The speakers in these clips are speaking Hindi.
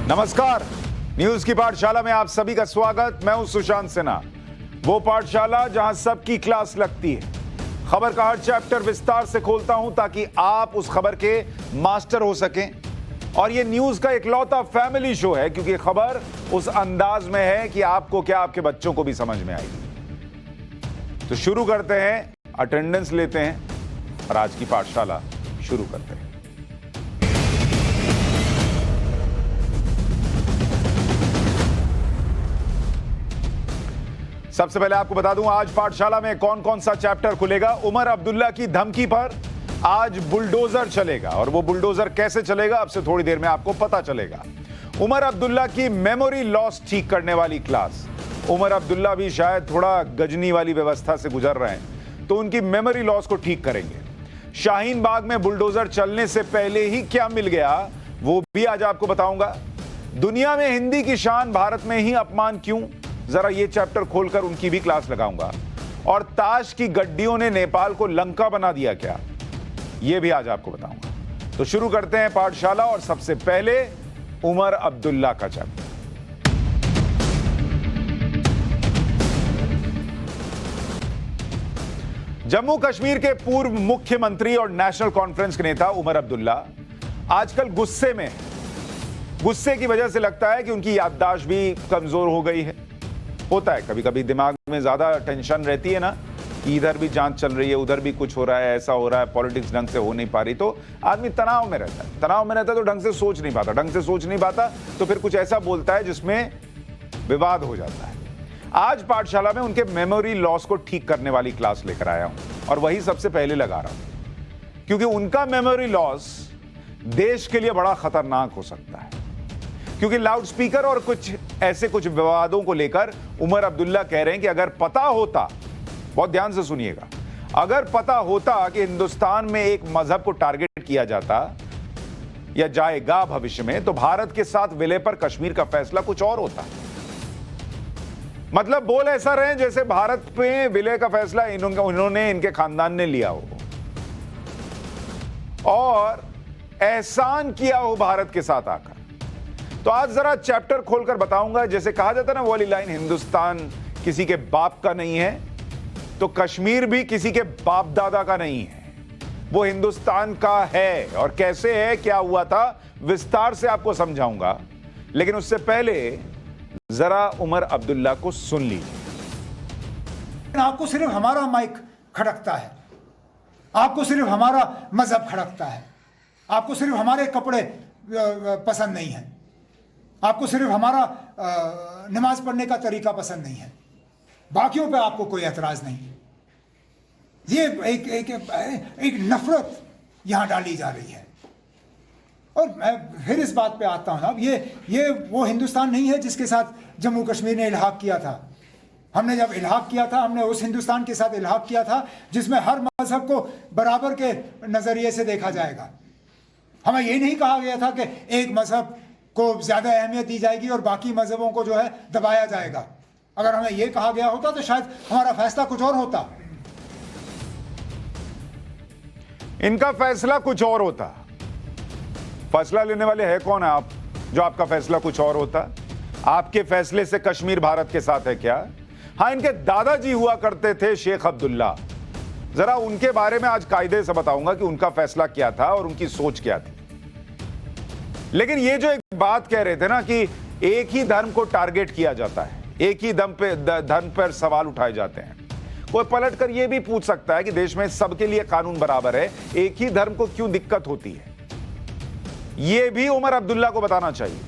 नमस्कार, न्यूज की पाठशाला में आप सभी का स्वागत। मैं हूं सुशांत सिन्हा। वो पाठशाला जहां सबकी क्लास लगती है। खबर का हर चैप्टर विस्तार से खोलता हूं ताकि आप उस खबर के मास्टर हो सकें। और ये न्यूज का इकलौता फैमिली शो है, क्योंकि खबर उस अंदाज में है कि आपको क्या, आपके बच्चों को भी समझ में आएगी। तो शुरू करते हैं, अटेंडेंस लेते हैं और आज की पाठशाला शुरू करते हैं। सबसे पहले आपको बता दूं आज पाठशाला में कौन कौन सा चैप्टर खुलेगा। उमर अब्दुल्ला की धमकी पर आज बुलडोजर चलेगा, और वो बुलडोजर कैसे चलेगा अब से थोड़ी देर में आपको पता चलेगा। उमर अब्दुल्ला की मेमोरी लॉस ठीक करने वाली क्लास। उमर अब्दुल्ला भी शायद थोड़ा गजनी वाली व्यवस्था से गुजर रहे हैं, तो उनकी मेमोरी लॉस को ठीक करेंगे। शाहीन बाग में बुलडोजर चलने से पहले ही क्या मिल गया वो भी आज आपको बताऊंगा। दुनिया में हिंदी की शान, भारत में ही अपमान क्यों, जरा ये चैप्टर खोलकर उनकी भी क्लास लगाऊंगा। और ताश की गड्डियों ने नेपाल को लंका बना दिया क्या, ये भी आज आपको बताऊंगा। तो शुरू करते हैं पाठशाला, और सबसे पहले उमर अब्दुल्ला का चैप्टर। जम्मू कश्मीर के पूर्व मुख्यमंत्री और नेशनल कॉन्फ्रेंस के नेता उमर अब्दुल्ला आजकल गुस्से में है। गुस्से की वजह से लगता है कि उनकी याददाश्त भी कमजोर हो गई है। होता है कभी कभी, दिमाग में ज्यादा टेंशन रहती है ना, कि इधर भी जांच चल रही है, उधर भी कुछ हो रहा है, ऐसा हो रहा है, पॉलिटिक्स ढंग से हो नहीं पा रही, तो आदमी तनाव में रहता है। तनाव में रहता है तो ढंग से सोच नहीं पाता, ढंग से सोच नहीं पाता तो फिर कुछ ऐसा बोलता है जिसमें विवाद हो जाता है। आज पाठशाला में उनके मेमोरी लॉस को ठीक करने वाली क्लास लेकर आया हूं, और वही सबसे पहले लगा रहा हूं, क्योंकि उनका मेमोरी लॉस देश के लिए बड़ा खतरनाक हो सकता है। क्योंकि लाउडस्पीकर और कुछ विवादों को लेकर उमर अब्दुल्ला कह रहे हैं कि अगर पता होता, बहुत ध्यान से सुनिएगा, अगर पता होता कि हिंदुस्तान में एक मजहब को टारगेट किया जाता या जाएगा भविष्य में, तो भारत के साथ विलय पर कश्मीर का फैसला कुछ और होता। मतलब बोल ऐसा रहे हैं जैसे भारत में विलय का फैसला इन्होंने, इनके खानदान ने लिया हो और एहसान किया हो भारत के साथ आकर। तो आज जरा चैप्टर खोलकर बताऊंगा। जैसे कहा जाता है ना, वो वाली लाइन, हिंदुस्तान किसी के बाप का नहीं है तो कश्मीर भी किसी के बाप दादा का नहीं है, वो हिंदुस्तान का है। और कैसे है, क्या हुआ था, विस्तार से आपको समझाऊंगा। लेकिन उससे पहले जरा उमर अब्दुल्ला को सुन लीजिए। आपको सिर्फ हमारा माइक खड़कता है, आपको सिर्फ हमारा मजहब खड़कता है, आपको सिर्फ हमारे कपड़े पसंद नहीं है, आपको सिर्फ हमारा नमाज पढ़ने का तरीका पसंद नहीं है, बाकियों पे आपको कोई एतराज नहीं। ये एक नफरत यहां डाली जा रही है। और मैं फिर इस बात पे आता हूं ना, ये वो हिंदुस्तान नहीं है जिसके साथ जम्मू कश्मीर ने इल्हाक किया था। हमने जब इल्हाक किया था, हमने उस हिंदुस्तान के साथ इल्हाक किया था जिसमें हर मजहब को बराबर के नजरिए से देखा जाएगा। हमें ये नहीं कहा गया था कि एक मजहब को ज्यादा अहमियत दी जाएगी और बाकी मजहबों को जो है दबाया जाएगा। अगर हमें यह कहा गया होता तो शायद हमारा फैसला कुछ और होता। इनका फैसला कुछ और होता। फैसला लेने वाले है कौन है आप, जो आपका फैसला कुछ और होता? आपके फैसले से कश्मीर भारत के साथ है क्या? हाँ, इनके दादाजी हुआ करते थे शेख अब्दुल्ला। जरा उनके बारे में आज कायदे से बताऊंगा कि उनका फैसला क्या था और उनकी सोच क्या थी। लेकिन ये जो एक बात कह रहे थे ना कि एक ही धर्म को टारगेट किया जाता है, एक ही धर्म पर सवाल उठाए जाते हैं, कोई पलट कर यह भी पूछ सकता है कि देश में सबके लिए कानून बराबर है, एक ही धर्म को क्यों दिक्कत होती है? यह भी उमर अब्दुल्ला को बताना चाहिए।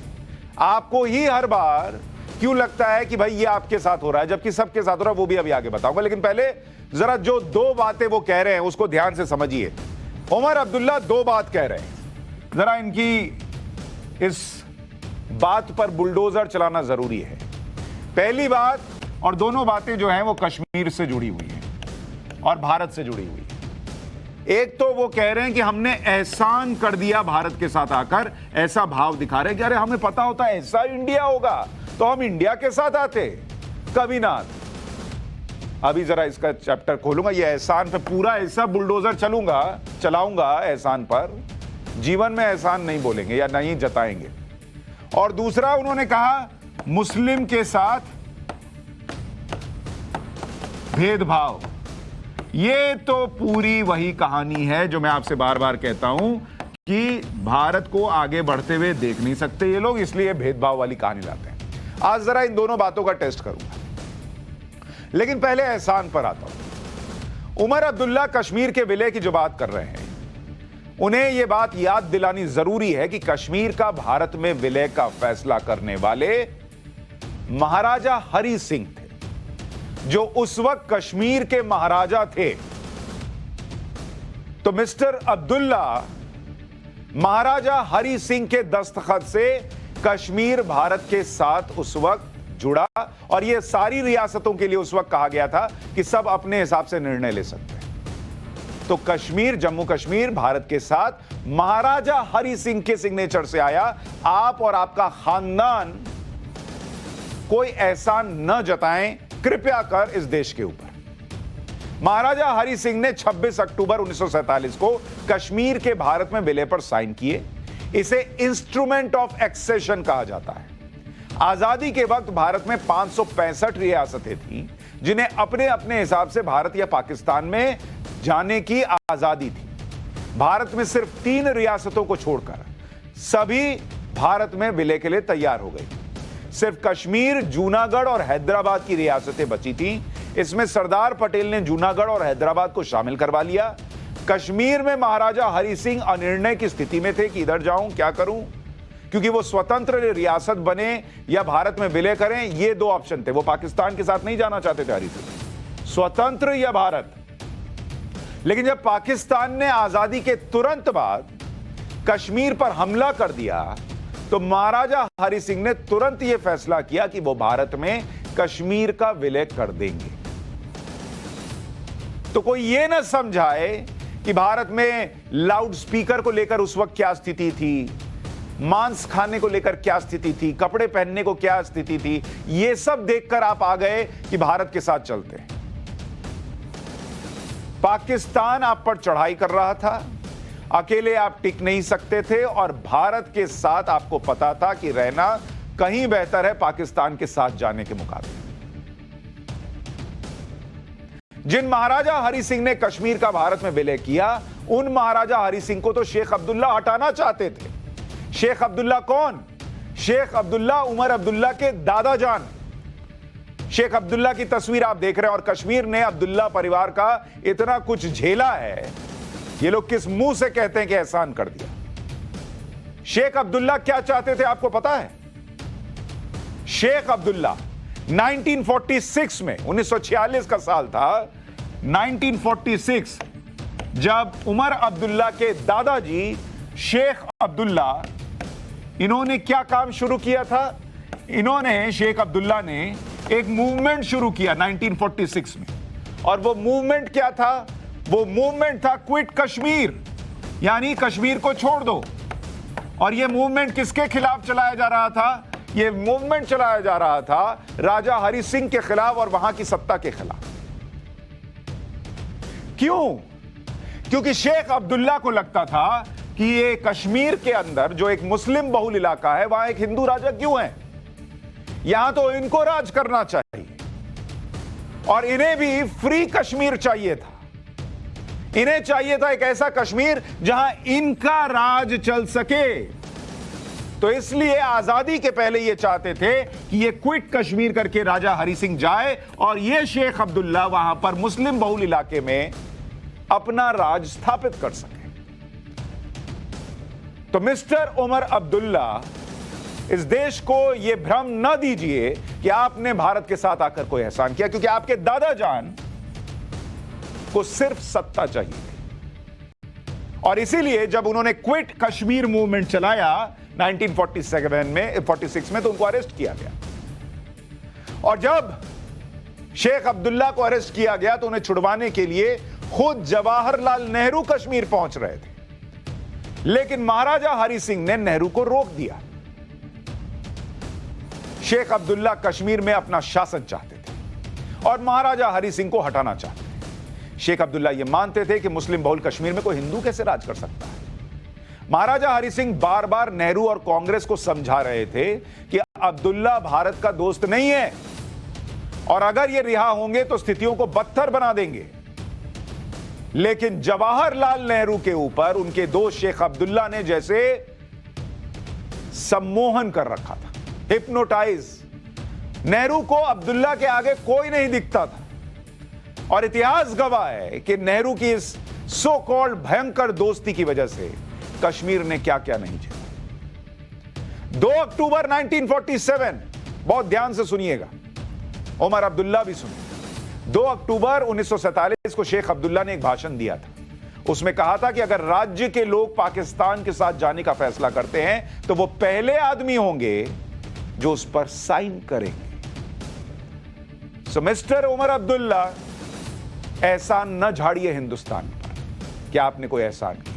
आपको ही हर बार क्यों लगता है कि भाई ये आपके साथ हो रहा है जबकि सबके साथ हो रहा है, वो भी अभी आगे बताऊंगा। लेकिन पहले जरा जो दो बातें वो कह रहे हैं उसको ध्यान से समझिए। उमर अब्दुल्ला दो बात कह रहे हैं, जरा इनकी इस बात पर बुलडोजर चलाना जरूरी है। पहली बात, और दोनों बातें जो हैं वो कश्मीर से जुड़ी हुई हैं और भारत से जुड़ी हुई है। एक तो वो कह रहे हैं कि हमने एहसान कर दिया भारत के साथ आकर, ऐसा भाव दिखा रहे हैं कि अरे हमें पता होता ऐसा इंडिया होगा तो हम इंडिया के साथ आते, कभी ना। अभी जरा इसका चैप्टर खोलूंगा, ये एहसान पे पूरा ऐसा बुलडोजर चलाऊंगा एहसान पर। जीवन में एहसान नहीं बोलेंगे या नहीं जताएंगे। और दूसरा उन्होंने कहा मुस्लिम के साथ भेदभाव। ये तो पूरी वही कहानी है जो मैं आपसे बार बार कहता हूं कि भारत को आगे बढ़ते हुए देख नहीं सकते ये लोग, इसलिए भेदभाव वाली कहानी लाते हैं। आज जरा इन दोनों बातों का टेस्ट करूंगा, लेकिन पहले एहसान पर आता हूं। उमर अब्दुल्ला कश्मीर के विलय की जो बात कर रहे हैं, उन्हें यह बात याद दिलानी जरूरी है कि कश्मीर का भारत में विलय का फैसला करने वाले महाराजा हरि सिंह थे, जो उस वक्त कश्मीर के महाराजा थे। तो मिस्टर अब्दुल्ला महाराजा हरि सिंह के दस्तखत से कश्मीर भारत के साथ उस वक्त जुड़ा, और यह सारी रियासतों के लिए उस वक्त कहा गया था कि सब अपने हिसाब से निर्णय ले सकते हैं। तो कश्मीर, जम्मू कश्मीर भारत के साथ महाराजा हरि सिंह के सिग्नेचर से आया। आप और आपका खानदान कोई एहसान न जताएं कृपया कर इस देश के ऊपर। महाराजा हरि सिंह ने 26 अक्टूबर 1947 को कश्मीर के भारत में विलय पर साइन किए। इसे इंस्ट्रूमेंट ऑफ एक्सेशन कहा जाता है। आजादी के वक्त भारत में 565 रियासतें थीं, जिन्हें अपने अपने हिसाब से भारत या पाकिस्तान में जाने की आजादी थी। भारत में सिर्फ 3 रियासतों को छोड़कर सभी भारत में विलय के लिए तैयार हो गई। सिर्फ कश्मीर, जूनागढ़ और हैदराबाद की रियासतें बची थीं। इसमें सरदार पटेल ने जूनागढ़ और हैदराबाद को शामिल करवा लिया। कश्मीर में महाराजा हरि सिंह अनिर्णय की स्थिति में थे कि इधर जाऊं क्या करूं, क्योंकि वो स्वतंत्र रियासत बने या भारत में विलय करें, ये 2 ऑप्शन थे। वो पाकिस्तान के साथ नहीं जाना चाहते थे हरि सिंह, स्वतंत्र या भारत। लेकिन जब पाकिस्तान ने आजादी के तुरंत बाद कश्मीर पर हमला कर दिया, तो महाराजा हरि सिंह ने तुरंत यह फैसला किया कि वो भारत में कश्मीर का विलय कर देंगे। तो कोई यह ना समझाए कि भारत में लाउड स्पीकर को लेकर उस वक्त क्या स्थिति थी, मांस खाने को लेकर क्या स्थिति थी, कपड़े पहनने को क्या स्थिति थी, यह सब देखकर आप आ गए कि भारत के साथ चलते हैं। पाकिस्तान आप पर चढ़ाई कर रहा था, अकेले आप टिक नहीं सकते थे, और भारत के साथ आपको पता था कि रहना कहीं बेहतर है पाकिस्तान के साथ जाने के मुकाबले। जिन महाराजा हरि सिंह ने कश्मीर का भारत में विलय किया, उन महाराजा हरि सिंह को तो शेख अब्दुल्ला हटाना चाहते थे। शेख अब्दुल्ला कौन? शेख अब्दुल्ला उमर अब्दुल्ला के दादा जान। शेख अब्दुल्ला की तस्वीर आप देख रहे हैं। और कश्मीर ने अब्दुल्ला परिवार का इतना कुछ झेला है, ये लोग किस मुंह से कहते हैं कि एहसान कर दिया। शेख अब्दुल्ला क्या चाहते थे आपको पता है? शेख अब्दुल्ला 1946 में, 1946 का साल था, 1946, जब उमर अब्दुल्ला के दादाजी शेख अब्दुल्ला, इन्होंने क्या काम शुरू किया था? इन्होंने, शेख अब्दुल्ला ने एक मूवमेंट शुरू किया 1946 में। और वो मूवमेंट क्या था? वो मूवमेंट था क्विट कश्मीर, यानी कश्मीर को छोड़ दो। और ये मूवमेंट किसके खिलाफ चलाया जा रहा था? ये मूवमेंट चलाया जा रहा था राजा हरि सिंह के खिलाफ और वहां की सत्ता के खिलाफ। क्यों? क्योंकि शेख अब्दुल्ला को लगता था कि ये कश्मीर के अंदर जो एक मुस्लिम बहुल इलाका है, वहां एक हिंदू राजा क्यों है, यहां तो इनको राज करना चाहिए। और इन्हें भी फ्री कश्मीर चाहिए था। इन्हें चाहिए था एक ऐसा कश्मीर जहां इनका राज चल सके। तो इसलिए आजादी के पहले ये चाहते थे कि ये क्विट कश्मीर करके राजा हरि सिंह जाए और ये शेख अब्दुल्ला वहां पर मुस्लिम बहुल इलाके में अपना राज स्थापित कर सके। तो मिस्टर उमर अब्दुल्ला, इस देश को यह भ्रम न दीजिए कि आपने भारत के साथ आकर कोई एहसान किया, क्योंकि आपके दादा जान को सिर्फ सत्ता चाहिए थी। और इसीलिए जब उन्होंने क्विट कश्मीर मूवमेंट चलाया 1947 में, 46 में, तो उनको अरेस्ट किया गया। और जब शेख अब्दुल्ला को अरेस्ट किया गया तो उन्हें छुड़वाने के लिए खुद जवाहरलाल नेहरू कश्मीर पहुंच रहे थे, लेकिन महाराजा हरि सिंह ने नेहरू को रोक दिया। शेख अब्दुल्ला कश्मीर में अपना शासन चाहते थे और महाराजा हरि सिंह को हटाना चाहते थे। शेख अब्दुल्ला यह मानते थे कि मुस्लिम बहुल कश्मीर में कोई हिंदू कैसे राज कर सकता है। महाराजा हरि सिंह बार बार नेहरू और कांग्रेस को समझा रहे थे कि अब्दुल्ला भारत का दोस्त नहीं है और अगर ये रिहा होंगे तो स्थितियों को बदतर बना देंगे। लेकिन जवाहरलाल नेहरू के ऊपर उनके दोस्त शेख अब्दुल्ला ने जैसे सम्मोहन कर रखा था, हिप्नोटाइज। नेहरू को अब्दुल्ला के आगे कोई नहीं दिखता था और इतिहास गवाह है कि नेहरू की इस सो कॉल्ड भयंकर दोस्ती की वजह से कश्मीर ने क्या क्या नहीं झेला। 2 अक्टूबर 1947, बहुत ध्यान से सुनिएगा, उमर अब्दुल्ला भी सुनिए। 2 अक्टूबर 1947 को शेख अब्दुल्ला ने एक भाषण दिया था। उसमें कहा था कि अगर राज्य के लोग पाकिस्तान के साथ जाने का फैसला करते हैं तो वो पहले आदमी होंगे जो उस पर साइन करेंगे। सो मिस्टर उमर अब्दुल्ला, एहसान न झाड़िए हिंदुस्तान पर कि आपने कोई एहसान किया।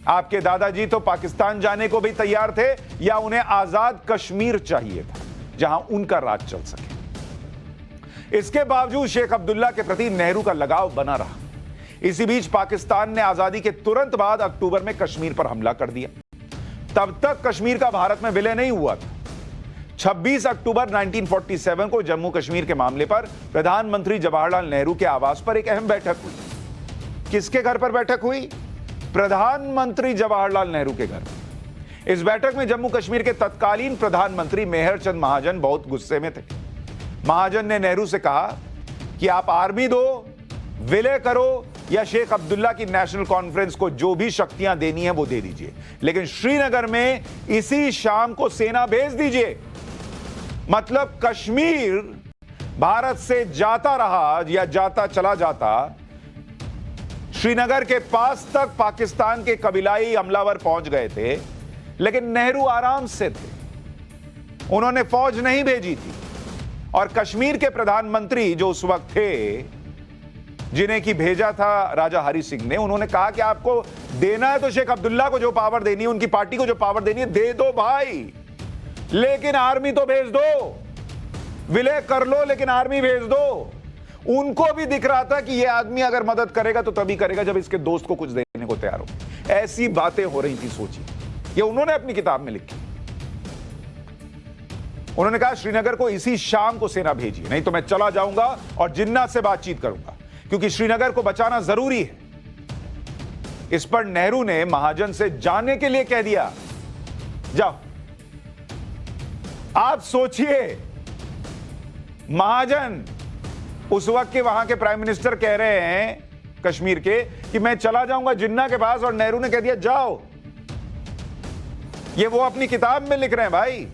आपके दादाजी तो पाकिस्तान जाने को भी तैयार थे या उन्हें आजाद कश्मीर चाहिए था जहां उनका राज चल सके। इसके बावजूद शेख अब्दुल्ला के प्रति नेहरू का लगाव बना रहा। इसी बीच पाकिस्तान ने आजादी के तुरंत बाद अक्टूबर में कश्मीर पर हमला कर दिया। तब तक कश्मीर का भारत में विलय नहीं हुआ था। 26 अक्टूबर 1947 को जम्मू कश्मीर के मामले पर प्रधानमंत्री जवाहरलाल नेहरू के आवास पर एक अहम बैठक हुई। किसके घर पर बैठक हुई? प्रधानमंत्री जवाहरलाल नेहरू के घर पर। इस बैठक में जम्मू कश्मीर के तत्कालीन प्रधानमंत्री मेहर चंद महाजन बहुत गुस्से में थे। महाजन ने नेहरू से कहा कि आप आर्मी दो, विलय करो या शेख अब्दुल्ला की नेशनल कॉन्फ्रेंस को जो भी शक्तियां देनी है वो दे दीजिए, लेकिन श्रीनगर में इसी शाम को सेना भेज दीजिए। मतलब कश्मीर भारत से जाता रहा या जाता चला जाता, श्रीनगर के पास तक पाकिस्तान के कबीलाई हमलावर पहुंच गए थे, लेकिन नेहरू आराम से थे। उन्होंने फौज नहीं भेजी थी और कश्मीर के प्रधानमंत्री जो उस वक्त थे, जिन्हें की भेजा था राजा हरि सिंह ने, उन्होंने कहा कि आपको देना है तो शेख अब्दुल्ला को जो पावर देनी है, उनकी पार्टी को जो पावर देनी है दे दो भाई, लेकिन आर्मी तो भेज दो। विलय कर लो लेकिन आर्मी भेज दो। उनको भी दिख रहा था कि यह आदमी अगर मदद करेगा तो तभी करेगा जब इसके दोस्त को कुछ देने को तैयार हो। ऐसी बातें हो रही थी, सोचिए। ये उन्होंने अपनी किताब में लिखी। उन्होंने कहा श्रीनगर को इसी शाम को सेना भेजिए, नहीं तो मैं चला जाऊंगा और जिन्ना से बातचीत करूंगा, क्योंकि श्रीनगर को बचाना जरूरी है। इस पर नेहरू ने महाजन से जाने के लिए कह दिया, जाओ। आप सोचिए, महाजन उस वक्त के वहां के प्राइम मिनिस्टर कह रहे हैं कश्मीर के कि मैं चला जाऊंगा जिन्ना के पास, और नेहरू ने कह दिया जाओ। ये वो अपनी किताब में लिख रहे हैं भाई।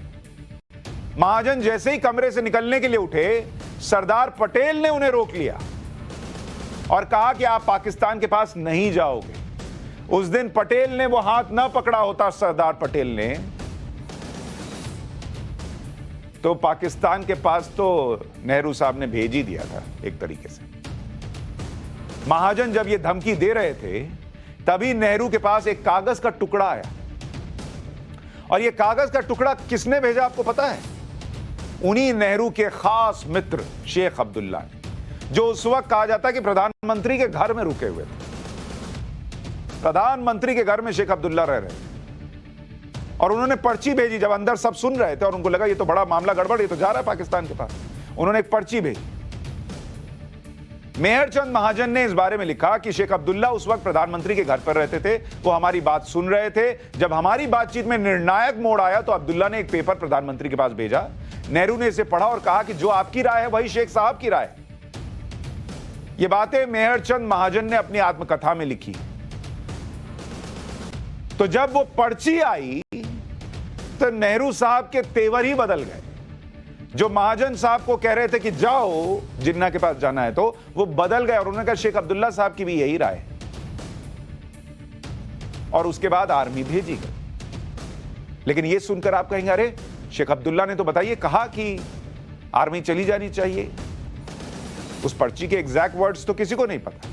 महाजन जैसे ही कमरे से निकलने के लिए उठे, सरदार पटेल ने उन्हें रोक लिया और कहा कि आप पाकिस्तान के पास नहीं जाओगे। उस दिन पटेल ने वो हाथ ना पकड़ा होता, सरदार पटेल ने, तो पाकिस्तान के पास तो नेहरू साहब ने भेज ही दिया था एक तरीके से। महाजन जब ये धमकी दे रहे थे, तभी नेहरू के पास एक कागज का टुकड़ा आया, और ये कागज का टुकड़ा किसने भेजा आपको पता है? उन्हीं नेहरू के खास मित्र शेख अब्दुल्ला ने, जो उस वक्त कहा जाता है कि प्रधानमंत्री के घर में रुके हुए थे। प्रधानमंत्री के घर में शेख अब्दुल्ला रह रहे थे और उन्होंने पर्ची भेजी। जब अंदर सब सुन रहे थे और उनको लगा ये तो बड़ा मामला गड़बड़, ये तो जा रहा है पाकिस्तान के पास, उन्होंने एक पर्ची भेजी। मेहर चंद महाजन ने इस बारे में लिखा कि शेख अब्दुल्ला उस वक्त प्रधानमंत्री के घर पर रहते थे, वो हमारी बात सुन रहे थे। जब हमारी बातचीत में निर्णायक मोड़ आया तो अब्दुल्ला ने एक पेपर प्रधानमंत्री के पास भेजा। नेहरू ने इसे पढ़ा और कहा कि जो आपकी राय है वही शेख साहब की राय। ये बातें मेहर चंद महाजन ने अपनी आत्मकथा में लिखी। तो जब वो पर्ची आई तो नेहरू साहब के तेवर ही बदल गए। जो महाजन साहब को कह रहे थे कि जाओ जिन्ना के पास जाना है, तो वो बदल गए और उन्होंने कहा शेख अब्दुल्ला साहब की भी यही राय है। और उसके बाद आर्मी भेजी गई। लेकिन ये सुनकर आप कहेंगे अरे शेख अब्दुल्ला ने तो बताइए कहा कि आर्मी चली जानी चाहिए। उस पर्ची के एग्जैक्ट वर्ड्स तो किसी को नहीं पता,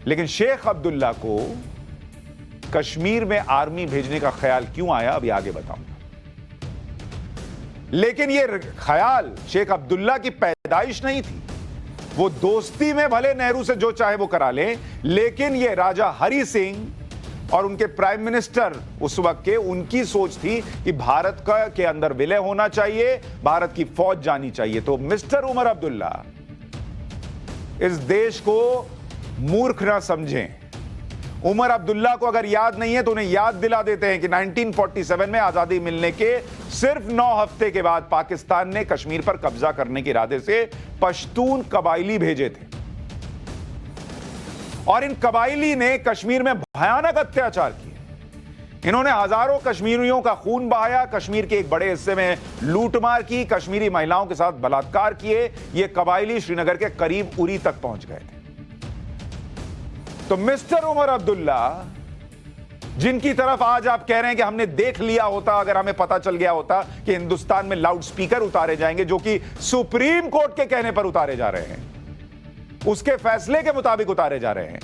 लेकिन शेख अब्दुल्ला को कश्मीर में आर्मी भेजने का ख्याल क्यों आया अभी आगे बताऊंगा। लेकिन यह ख्याल शेख अब्दुल्ला की पैदाइश नहीं थी। वो दोस्ती में भले नेहरू से जो चाहे वो करा ले, लेकिन यह राजा हरि सिंह और उनके प्राइम मिनिस्टर उस वक्त के, उनकी सोच थी कि भारत का के अंदर विलय होना चाहिए, भारत की फौज जानी चाहिए। तो मिस्टर उमर अब्दुल्ला, इस देश को मूर्ख ना समझें। उमर अब्दुल्ला को अगर याद नहीं है तो उन्हें याद दिला देते हैं कि 1947 में आजादी मिलने के सिर्फ 9 हफ्ते के बाद पाकिस्तान ने कश्मीर पर कब्जा करने के इरादे से पश्तून कबायली भेजे थे और इन कबायली ने कश्मीर में भयानक अत्याचार किए। इन्होंने हजारों कश्मीरियों का खून बहाया, कश्मीर के एक बड़े हिस्से में लूटमार की, कश्मीरी महिलाओं के साथ बलात्कार किए। ये कबायली श्रीनगर के करीब उरी तक पहुंच गए थे। तो मिस्टर उमर अब्दुल्ला, जिनकी तरफ आज आप कह रहे हैं कि हमने देख लिया होता, अगर हमें पता चल गया होता कि हिंदुस्तान में लाउड स्पीकर उतारे जाएंगे, जो कि सुप्रीम कोर्ट के कहने पर उतारे जा रहे हैं, उसके फैसले के मुताबिक उतारे जा रहे हैं,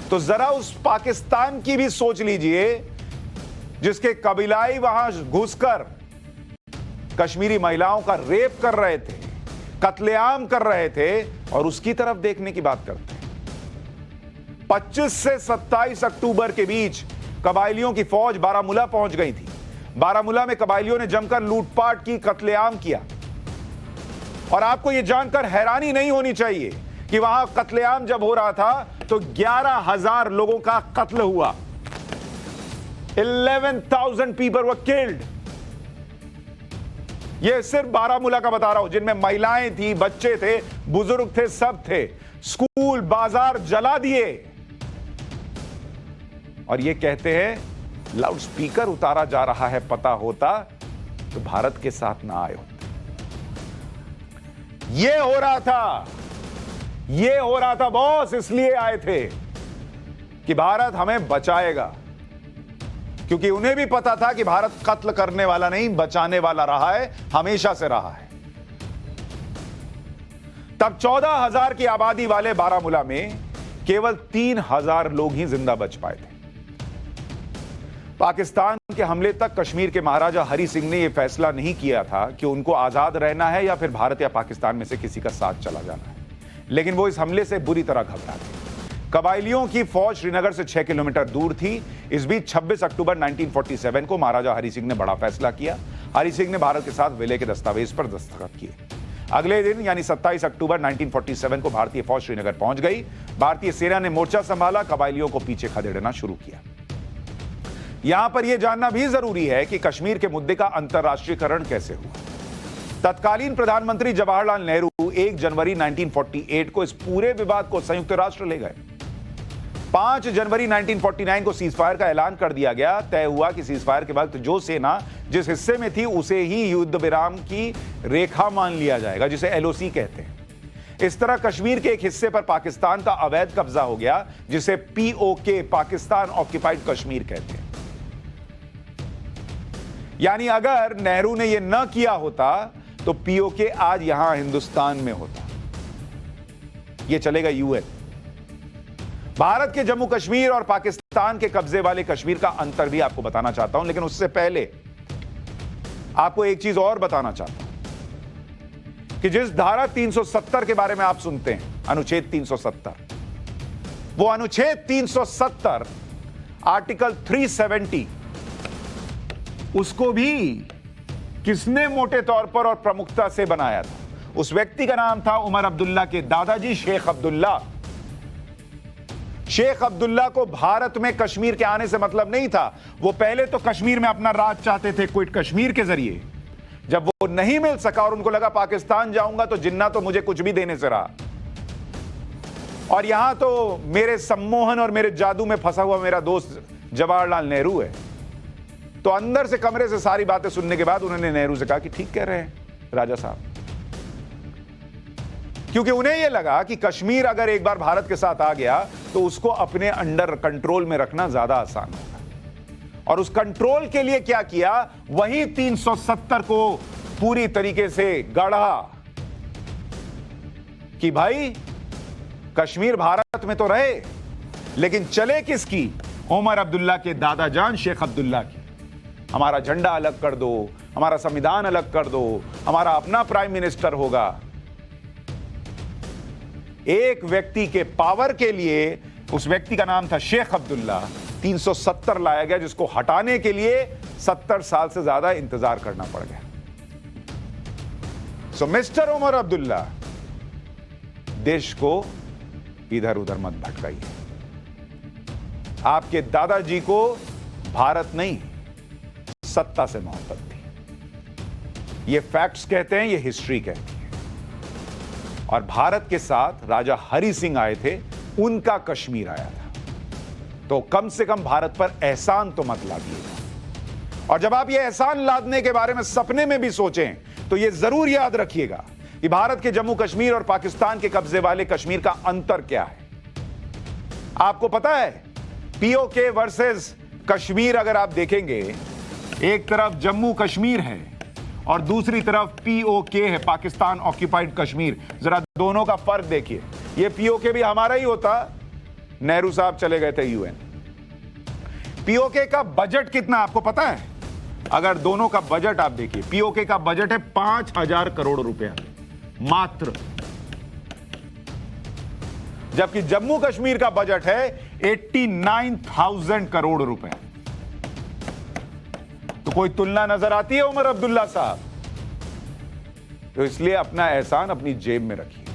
तो जरा उस पाकिस्तान की भी सोच लीजिए जिसके कबीलाई वहां घुसकर कश्मीरी महिलाओं का रेप कर रहे थे, कत्लेआम कर रहे थे, और उसकी तरफ देखने की बात करते हैं। 25 से 27 अक्टूबर के बीच कबायलियों की फौज बारामूला पहुंच गई थी। बारामूला में कबायलियों ने जमकर लूटपाट की, कत्लेआम किया। और आपको यह जानकर हैरानी नहीं होनी चाहिए कि वहां कत्लेआम जब हो रहा था तो 11,000 लोगों का कत्ल हुआ। 11,000 पीपल वर किल्ड। यह सिर्फ बारामूला का बता रहा हूं, जिनमें महिलाएं थी, बच्चे थे, बुजुर्ग थे, सब थे। स्कूल, बाजार जला दिए। और ये कहते हैं लाउड स्पीकर उतारा जा रहा है, पता होता तो भारत के साथ ना आए होते। ये हो रहा था बॉस, इसलिए आए थे कि भारत हमें बचाएगा, क्योंकि उन्हें भी पता था कि भारत कत्ल करने वाला नहीं, बचाने वाला रहा है, हमेशा से रहा है। तब 14,000 की आबादी वाले बारामूला में केवल 3,000 लोग ही जिंदा बच पाए थे। पाकिस्तान के हमले तक कश्मीर के महाराजा हरि सिंह ने यह फैसला नहीं किया था कि उनको आजाद रहना है या फिर भारत या पाकिस्तान में से किसी का साथ चला जाना है, लेकिन वो इस हमले से बुरी तरह घबरा थे। कबायलियों की फौज श्रीनगर से 6 किलोमीटर दूर थी। इस बीच 26 अक्टूबर 1947 को महाराजा हरि सिंह ने बड़ा फैसला किया। हरि सिंह ने भारत के साथ विलय के दस्तावेज पर दस्तखत किए। अगले दिन यानी 27 अक्टूबर 1947 को भारतीय फौज श्रीनगर पहुंच गई। भारतीय सेना ने मोर्चा संभाला, कबायलियों को पीछे खदेड़ना शुरू किया। यहां पर यह जानना भी जरूरी है कि कश्मीर के मुद्दे का अंतर्राष्ट्रीयकरण कैसे हुआ। तत्कालीन प्रधानमंत्री जवाहरलाल नेहरू 1 जनवरी 1948 को इस पूरे विवाद को संयुक्त राष्ट्र ले गए। 5 जनवरी 1949 को सीजफायर का ऐलान कर दिया गया। तय हुआ कि सीजफायर के वक्त जो सेना जिस हिस्से में थी उसे ही युद्ध विराम की रेखा मान लिया जाएगा, जिसे LOC कहते हैं। इस तरह कश्मीर के एक हिस्से पर पाकिस्तान का अवैध कब्जा हो गया, जिसे POK, पाकिस्तान ऑक्यूपाइड कश्मीर कहते हैं। यानी अगर नेहरू ने यह न किया होता तो POK आज यहां हिंदुस्तान में होता। यह चलेगा UN। भारत के जम्मू कश्मीर और पाकिस्तान के कब्जे वाले कश्मीर का अंतर भी आपको बताना चाहता हूं, लेकिन उससे पहले आपको एक चीज और बताना चाहता हूं कि जिस धारा 370 के बारे में आप सुनते हैं, अनुच्छेद 370, वो अनुच्छेद 370 आर्टिकल 370, उसको भी किसने मोटे तौर पर और प्रमुखता से बनाया था? उस व्यक्ति का नाम था उमर अब्दुल्ला के दादाजी शेख अब्दुल्ला। शेख अब्दुल्ला को भारत में कश्मीर के आने से मतलब नहीं था। वो पहले तो कश्मीर में अपना राज चाहते थे क्विट कश्मीर के जरिए। जब वो नहीं मिल सका और उनको लगा पाकिस्तान जाऊंगा तो जिन्ना तो मुझे कुछ भी देने से रहा, और यहां तो मेरे सम्मोहन और मेरे जादू में फंसा हुआ मेरा दोस्त जवाहरलाल नेहरू है। तो अंदर से कमरे से सारी बातें सुनने के बाद उन्होंने नेहरू से कहा कि ठीक कह रहे हैं राजा साहब, क्योंकि उन्हें यह लगा कि कश्मीर अगर एक बार भारत के साथ आ गया तो उसको अपने अंडर कंट्रोल में रखना ज्यादा आसान होगा। और उस कंट्रोल के लिए क्या किया, वही 370 को पूरी तरीके से गढ़ा कि भाई कश्मीर भारत में तो रहे, लेकिन चले किसकी? उमर अब्दुल्ला के दादा जान शेख अब्दुल्ला की। हमारा झंडा अलग कर दो, हमारा संविधान अलग कर दो, हमारा अपना प्राइम मिनिस्टर होगा। एक व्यक्ति के पावर के लिए, उस व्यक्ति का नाम था शेख अब्दुल्ला, 370 लाया गया, जिसको हटाने के लिए 70 साल से ज्यादा इंतजार करना पड़ गया। सो मिस्टर उमर अब्दुल्ला, देश को इधर उधर मत भटकाइए। आपके दादाजी को भारत नहीं, सत्ता से मोहब्बत थी। ये फैक्ट्स कहते हैं, ये हिस्ट्री कहती है। और भारत के साथ राजा हरि सिंह आए थे, उनका कश्मीर आया था। तो कम से कम भारत पर एहसान तो मत लादिएगा। और जब आप ये एहसान लादने के बारे में सपने में भी सोचें, तो ये जरूर याद रखिएगा कि भारत के जम्मू कश्मीर और पाकिस्तान के कब्जे वाले कश्मीर का अंतर क्या है। आपको पता है, पीओके वर्सेस कश्मीर अगर आप देखेंगे, एक तरफ जम्मू कश्मीर है और दूसरी तरफ पीओके है, पाकिस्तान ऑक्यूपाइड कश्मीर। जरा दोनों का फर्क देखिए। ये पीओके भी हमारा ही होता, नेहरू साहब चले गए थे यूएन। पीओके का बजट कितना आपको पता है? अगर दोनों का बजट आप देखिए, पीओके का बजट है 5,000 करोड़ रुपया मात्र, जबकि जम्मू कश्मीर का बजट है 89,000 करोड़ रुपए। तो कोई तुलना नजर आती है उमर अब्दुल्ला साहब? तो इसलिए अपना एहसान अपनी जेब में रखिए।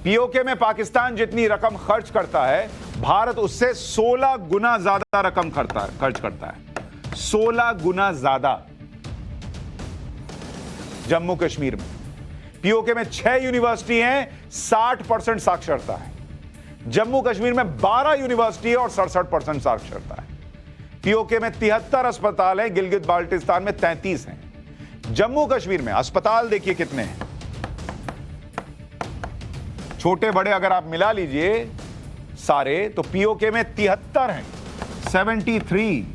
पीओके में पाकिस्तान जितनी रकम खर्च करता है, भारत उससे 16 गुना ज्यादा रकम खर्च करता है। 16 गुना ज्यादा जम्मू कश्मीर में। पीओके में 6 यूनिवर्सिटी हैं, 60% साक्षरता है। जम्मू कश्मीर में 12 यूनिवर्सिटी है और 67% साक्षरता है। पीओके में 73 अस्पताल हैं, गिलगित बाल्टिस्तान में 33 हैं। जम्मू कश्मीर में अस्पताल देखिए कितने हैं, छोटे बड़े अगर आप मिला लीजिए सारे, तो पीओके में 73 हैं, 73।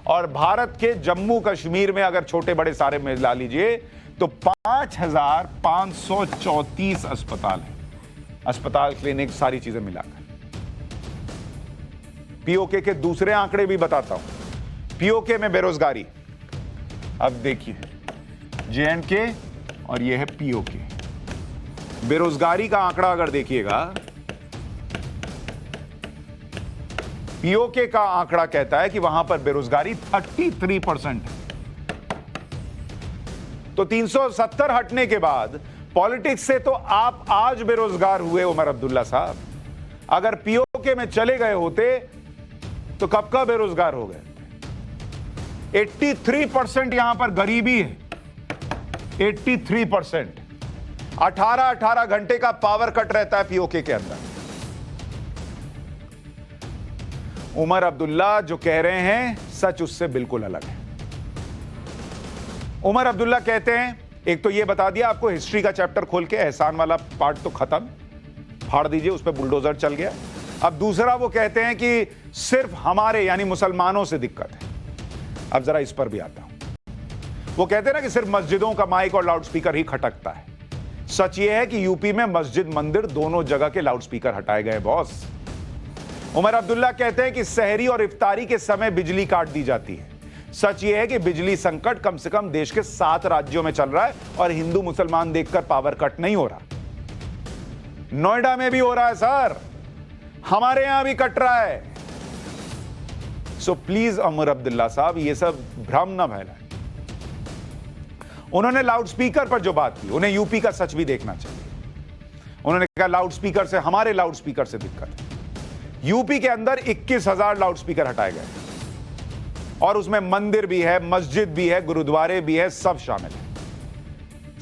और भारत के जम्मू कश्मीर में अगर छोटे बड़े सारे मिला लीजिए तो 5,534 अस्पताल हैं, अस्पताल, क्लिनिक, सारी चीजें मिलाकर। पीओके के दूसरे आंकड़े भी बताता हूं। पीओके में बेरोजगारी, अब देखिए जेएंडके और यह है पीओके। बेरोजगारी का आंकड़ा अगर देखिएगा, पीओके का आंकड़ा कहता है कि वहां पर बेरोजगारी 33% है। तो 370 हटने के बाद पॉलिटिक्स से तो आप आज बेरोजगार हुए उमर अब्दुल्ला साहब। अगर पीओके में चले गए होते तो कब का बेरोजगार हो गए। 83% यहां पर गरीबी है, 83%। 18 घंटे का पावर कट रहता है पीओके के अंदर। उमर अब्दुल्ला जो कह रहे हैं सच उससे बिल्कुल अलग है। उमर अब्दुल्ला कहते हैं, एक तो ये बता दिया आपको, हिस्ट्री का चैप्टर खोल के एहसान वाला पार्ट तो खत्म, फाड़ दीजिए, उस पर बुलडोजर चल गया। अब दूसरा वो कहते हैं कि सिर्फ हमारे यानी मुसलमानों से दिक्कत है। अब जरा इस पर भी आता हूं। वो कहते हैं ना कि सिर्फ मस्जिदों का माइक और लाउडस्पीकर ही खटकता है। सच ये है कि यूपी में मस्जिद मंदिर दोनों जगह के लाउडस्पीकर हटाए गए बॉस। उमर अब्दुल्ला कहते हैं कि सहरी और इफ्तारी के समय बिजली काट दी जाती है। सच यह है कि बिजली संकट कम से कम देश के 7 राज्यों में चल रहा है और हिंदू मुसलमान देखकर पावर कट नहीं हो रहा। नोएडा में भी हो रहा है सर, हमारे यहां भी कट रहा है। सो प्लीज उमर अब्दुल्ला साहब, ये सब भ्रम ना फैलाएं। उन्होंने लाउडस्पीकर पर जो बात की, उन्हें यूपी का सच भी देखना चाहिए। उन्होंने कहा लाउडस्पीकर से, हमारे लाउडस्पीकर से दिक्कत है। यूपी के अंदर 21,000 लाउडस्पीकर हटाए गए और उसमें मंदिर भी है, मस्जिद भी है, गुरुद्वारे भी है, सब शामिल है।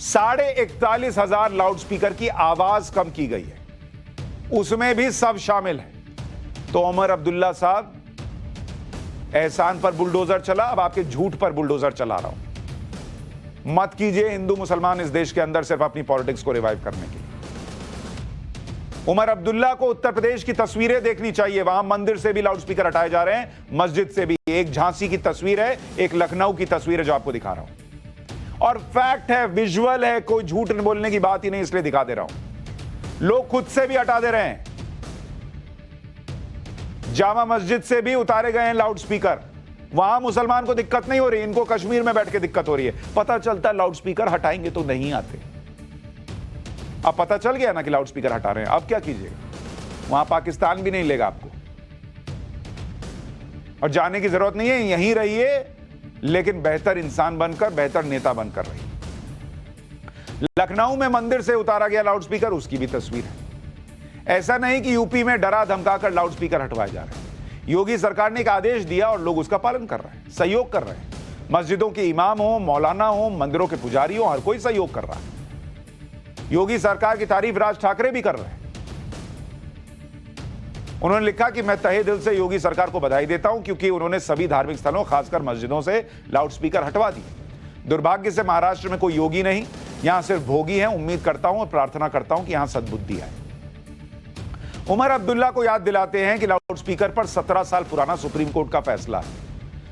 41,500 लाउडस्पीकर की आवाज कम की गई है, उसमें भी सब शामिल है। तो उमर अब्दुल्ला साहब, एहसान पर बुलडोजर चला, अब आपके झूठ पर बुलडोजर चला रहा हूं। मत कीजिए हिंदू मुसलमान इस देश के अंदर सिर्फ अपनी पॉलिटिक्स को रिवाइव करने के लिए। उमर अब्दुल्ला को उत्तर प्रदेश की तस्वीरें देखनी चाहिए, वहां मंदिर से भी लाउडस्पीकर हटाए जा रहे हैं, मस्जिद से भी। एक झांसी की तस्वीर है, एक लखनऊ की तस्वीर है जो आपको दिखा रहा हूं, और फैक्ट है, विजुअल है, कोई झूठ बोलने की बात ही नहीं, इसलिए दिखा दे रहा हूं। लोग खुद से भी हटा दे रहे हैं। जामा मस्जिद से भी उतारे गए हैं लाउडस्पीकर, वहां मुसलमान को दिक्कत नहीं हो रही, इनको कश्मीर में बैठ के दिक्कत हो रही है। पता चलता है लाउडस्पीकर हटाएंगे तो नहीं आते। अब पता चल गया ना कि लाउडस्पीकर हटा रहे हैं, अब क्या कीजिएगा? वहां पाकिस्तान भी नहीं लेगा आपको। और जाने की जरूरत नहीं है, यहीं रहिए, लेकिन बेहतर इंसान बनकर, बेहतर नेता बनकर रहिए। लखनऊ में मंदिर से उतारा गया लाउडस्पीकर, उसकी भी तस्वीर है। ऐसा नहीं कि यूपी में डरा धमकाकर लाउडस्पीकर हटवाए जा रहे हैं। योगी सरकार ने एक आदेश दिया और लोग उसका पालन कर रहे हैं, सहयोग कर रहे हैं। मस्जिदों के इमाम हो, मौलाना हो, मंदिरों के पुजारी हो, हर कोई सहयोग कर रहा है। योगी सरकार की तारीफ राज ठाकरे भी कर रहे हैं। उन्होंने लिखा कि मैं तहे दिल से योगी सरकार को बधाई देता हूं, क्योंकि उन्होंने सभी धार्मिक स्थलों, खासकर मस्जिदों से लाउडस्पीकर हटवा दिए। दुर्भाग्य से महाराष्ट्र में कोई योगी नहीं, यहां सिर्फ भोगी हैं। उम्मीद करता हूं और प्रार्थना करता हूं कि यहां सद्बुद्धि आए। उमर अब्दुल्ला को याद दिलाते हैं कि लाउडस्पीकर पर 17 साल पुराना सुप्रीम कोर्ट का फैसला है।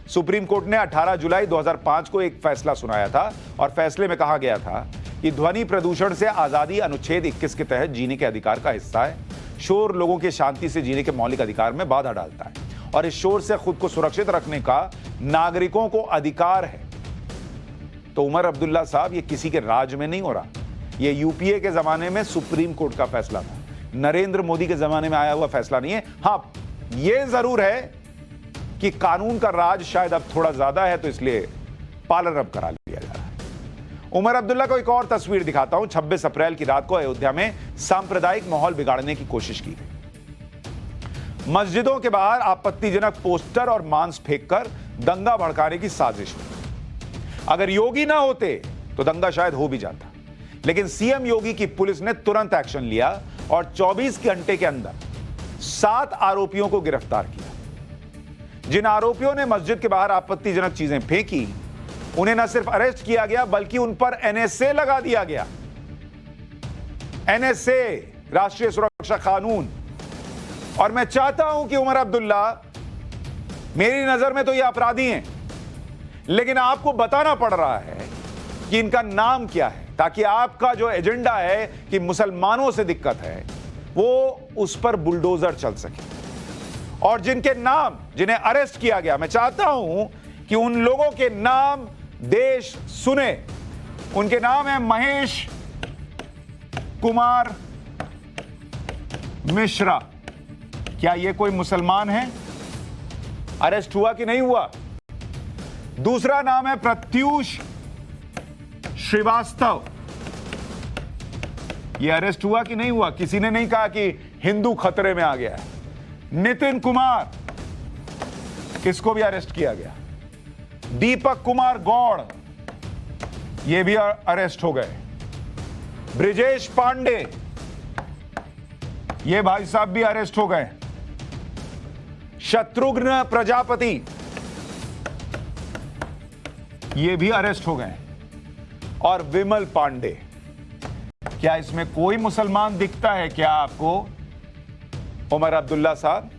सुप्रीम कोर्ट ने 18 जुलाई 2005 को एक फैसला सुनाया था और फैसले में कहा गया था कि ध्वनि प्रदूषण से आजादी अनुच्छेद 21 के तहत जीने के अधिकार का हिस्सा है। शोर लोगों के शांति से जीने के मौलिक अधिकार में बाधा डालता है और इस शोर से खुद को सुरक्षित रखने का नागरिकों को अधिकार है। तो उमर अब्दुल्ला साहब, ये किसी के राज में नहीं हो रहा, ये यूपीए के जमाने में सुप्रीम कोर्ट का फैसला था, नरेंद्र मोदी के जमाने में आया हुआ फैसला नहीं है। हां, यह जरूर है कि कानून का राज शायद अब थोड़ा ज्यादा है, तो इसलिए पालन अब करा लिया जा रहा है। उमर अब्दुल्ला को एक और तस्वीर दिखाता हूं। 26 अप्रैल की रात को अयोध्या में सांप्रदायिक माहौल बिगाड़ने की कोशिश की गई। मस्जिदों के बाहर आपत्तिजनक पोस्टर और मांस फेंककर दंगा भड़काने की साजिश हुई। अगर योगी ना होते तो दंगा शायद हो भी जाता, लेकिन सीएम योगी की पुलिस ने तुरंत एक्शन लिया और 24 घंटे के अंदर 7 आरोपियों को गिरफ्तार किया। जिन आरोपियों ने मस्जिद के बाहर आपत्तिजनक चीजें फेंकी, उन्हें न सिर्फ अरेस्ट किया गया बल्कि उन पर एनएसए लगा दिया गया। एनएसए, राष्ट्रीय सुरक्षा कानून। और मैं चाहता हूं कि उमर अब्दुल्ला, मेरी नजर में तो ये अपराधी हैं, लेकिन आपको बताना पड़ रहा है कि इनका नाम क्या है, ताकि आपका जो एजेंडा है कि मुसलमानों से दिक्कत है, वो उस पर बुलडोजर चल सके। और जिनके नाम, जिन्हें अरेस्ट किया गया, मैं चाहता हूं कि उन लोगों के नाम देश सुने। उनके नाम है महेश कुमार मिश्रा। क्या ये कोई मुसलमान है? अरेस्ट हुआ कि नहीं हुआ? दूसरा नाम है प्रत्यूष श्रीवास्तव। ये अरेस्ट हुआ कि नहीं हुआ? किसी ने नहीं कहा कि हिंदू खतरे में आ गया है। नितिन कुमार, इसको भी अरेस्ट किया गया। दीपक कुमार गौड़, ये भी अरेस्ट हो गए। ब्रिजेश पांडे, ये भाई साहब भी अरेस्ट हो गए। शत्रुघ्न प्रजापति, ये भी अरेस्ट हो गए। और विमल पांडे। क्या इसमें कोई मुसलमान दिखता है क्या आपको? उमर अब्दुल्ला साहब,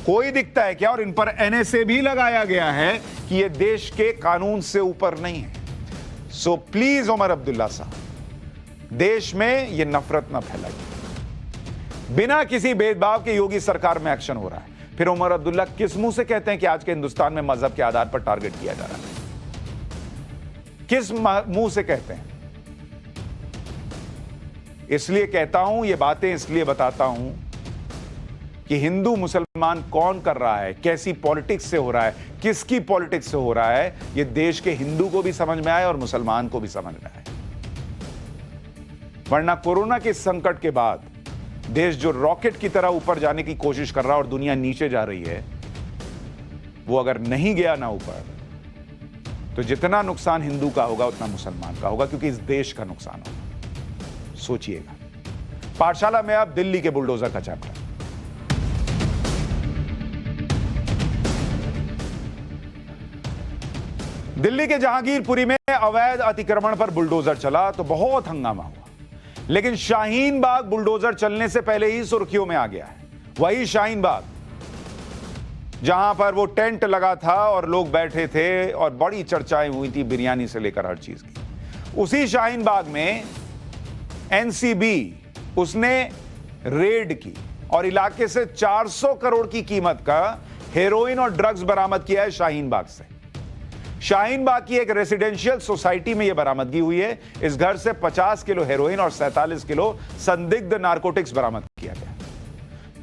कोई दिखता है क्या? और इन पर एनएसए भी लगाया गया है कि ये देश के कानून से ऊपर नहीं है। सो प्लीज उमर अब्दुल्ला साहब, देश में ये नफरत ना फैलाइए। बिना किसी भेदभाव के योगी सरकार में एक्शन हो रहा है। फिर उमर अब्दुल्ला किस मुंह से कहते हैं कि आज के हिंदुस्तान में मजहब के आधार पर टारगेट किया जा रहा है? किस मुंह से कहते हैं? इसलिए कहता हूं, ये बातें इसलिए बताता हूं कि हिंदू मुसलमान कौन कर रहा है, कैसी पॉलिटिक्स से हो रहा है, किसकी पॉलिटिक्स से हो रहा है, ये देश के हिंदू को भी समझ में आए और मुसलमान को भी समझ में आए। वरना कोरोना के संकट के बाद देश जो रॉकेट की तरह ऊपर जाने की कोशिश कर रहा है और दुनिया नीचे जा रही है, वो अगर नहीं गया ना ऊपर, तो जितना नुकसान हिंदू का होगा उतना मुसलमान का होगा, क्योंकि इस देश का नुकसान होगा। सोचिएगा। पाठशाला में अब दिल्ली के बुलडोजर का चैप्टर। दिल्ली के जहांगीरपुरी में अवैध अतिक्रमण पर बुलडोजर चला तो बहुत हंगामा हुआ, लेकिन शाहीन बाग बुलडोजर चलने से पहले ही सुर्खियों में आ गया है। वही शाहीन बाग जहां पर वो टेंट लगा था और लोग बैठे थे और बड़ी चर्चाएं हुई थी बिरयानी से लेकर हर चीज की। उसी शाहीन बाग में एनसीबी उसने रेड की और इलाके से 400 करोड़ की कीमत का हेरोइन और ड्रग्स बरामद किया है शाहीन बाग से। शाहीन बाग की एक रेसिडेंशियल सोसाइटी में यह बरामदगी हुई है। इस घर से 50 किलो हेरोइन और 47 किलो संदिग्ध नारकोटिक्स बरामद किया गया।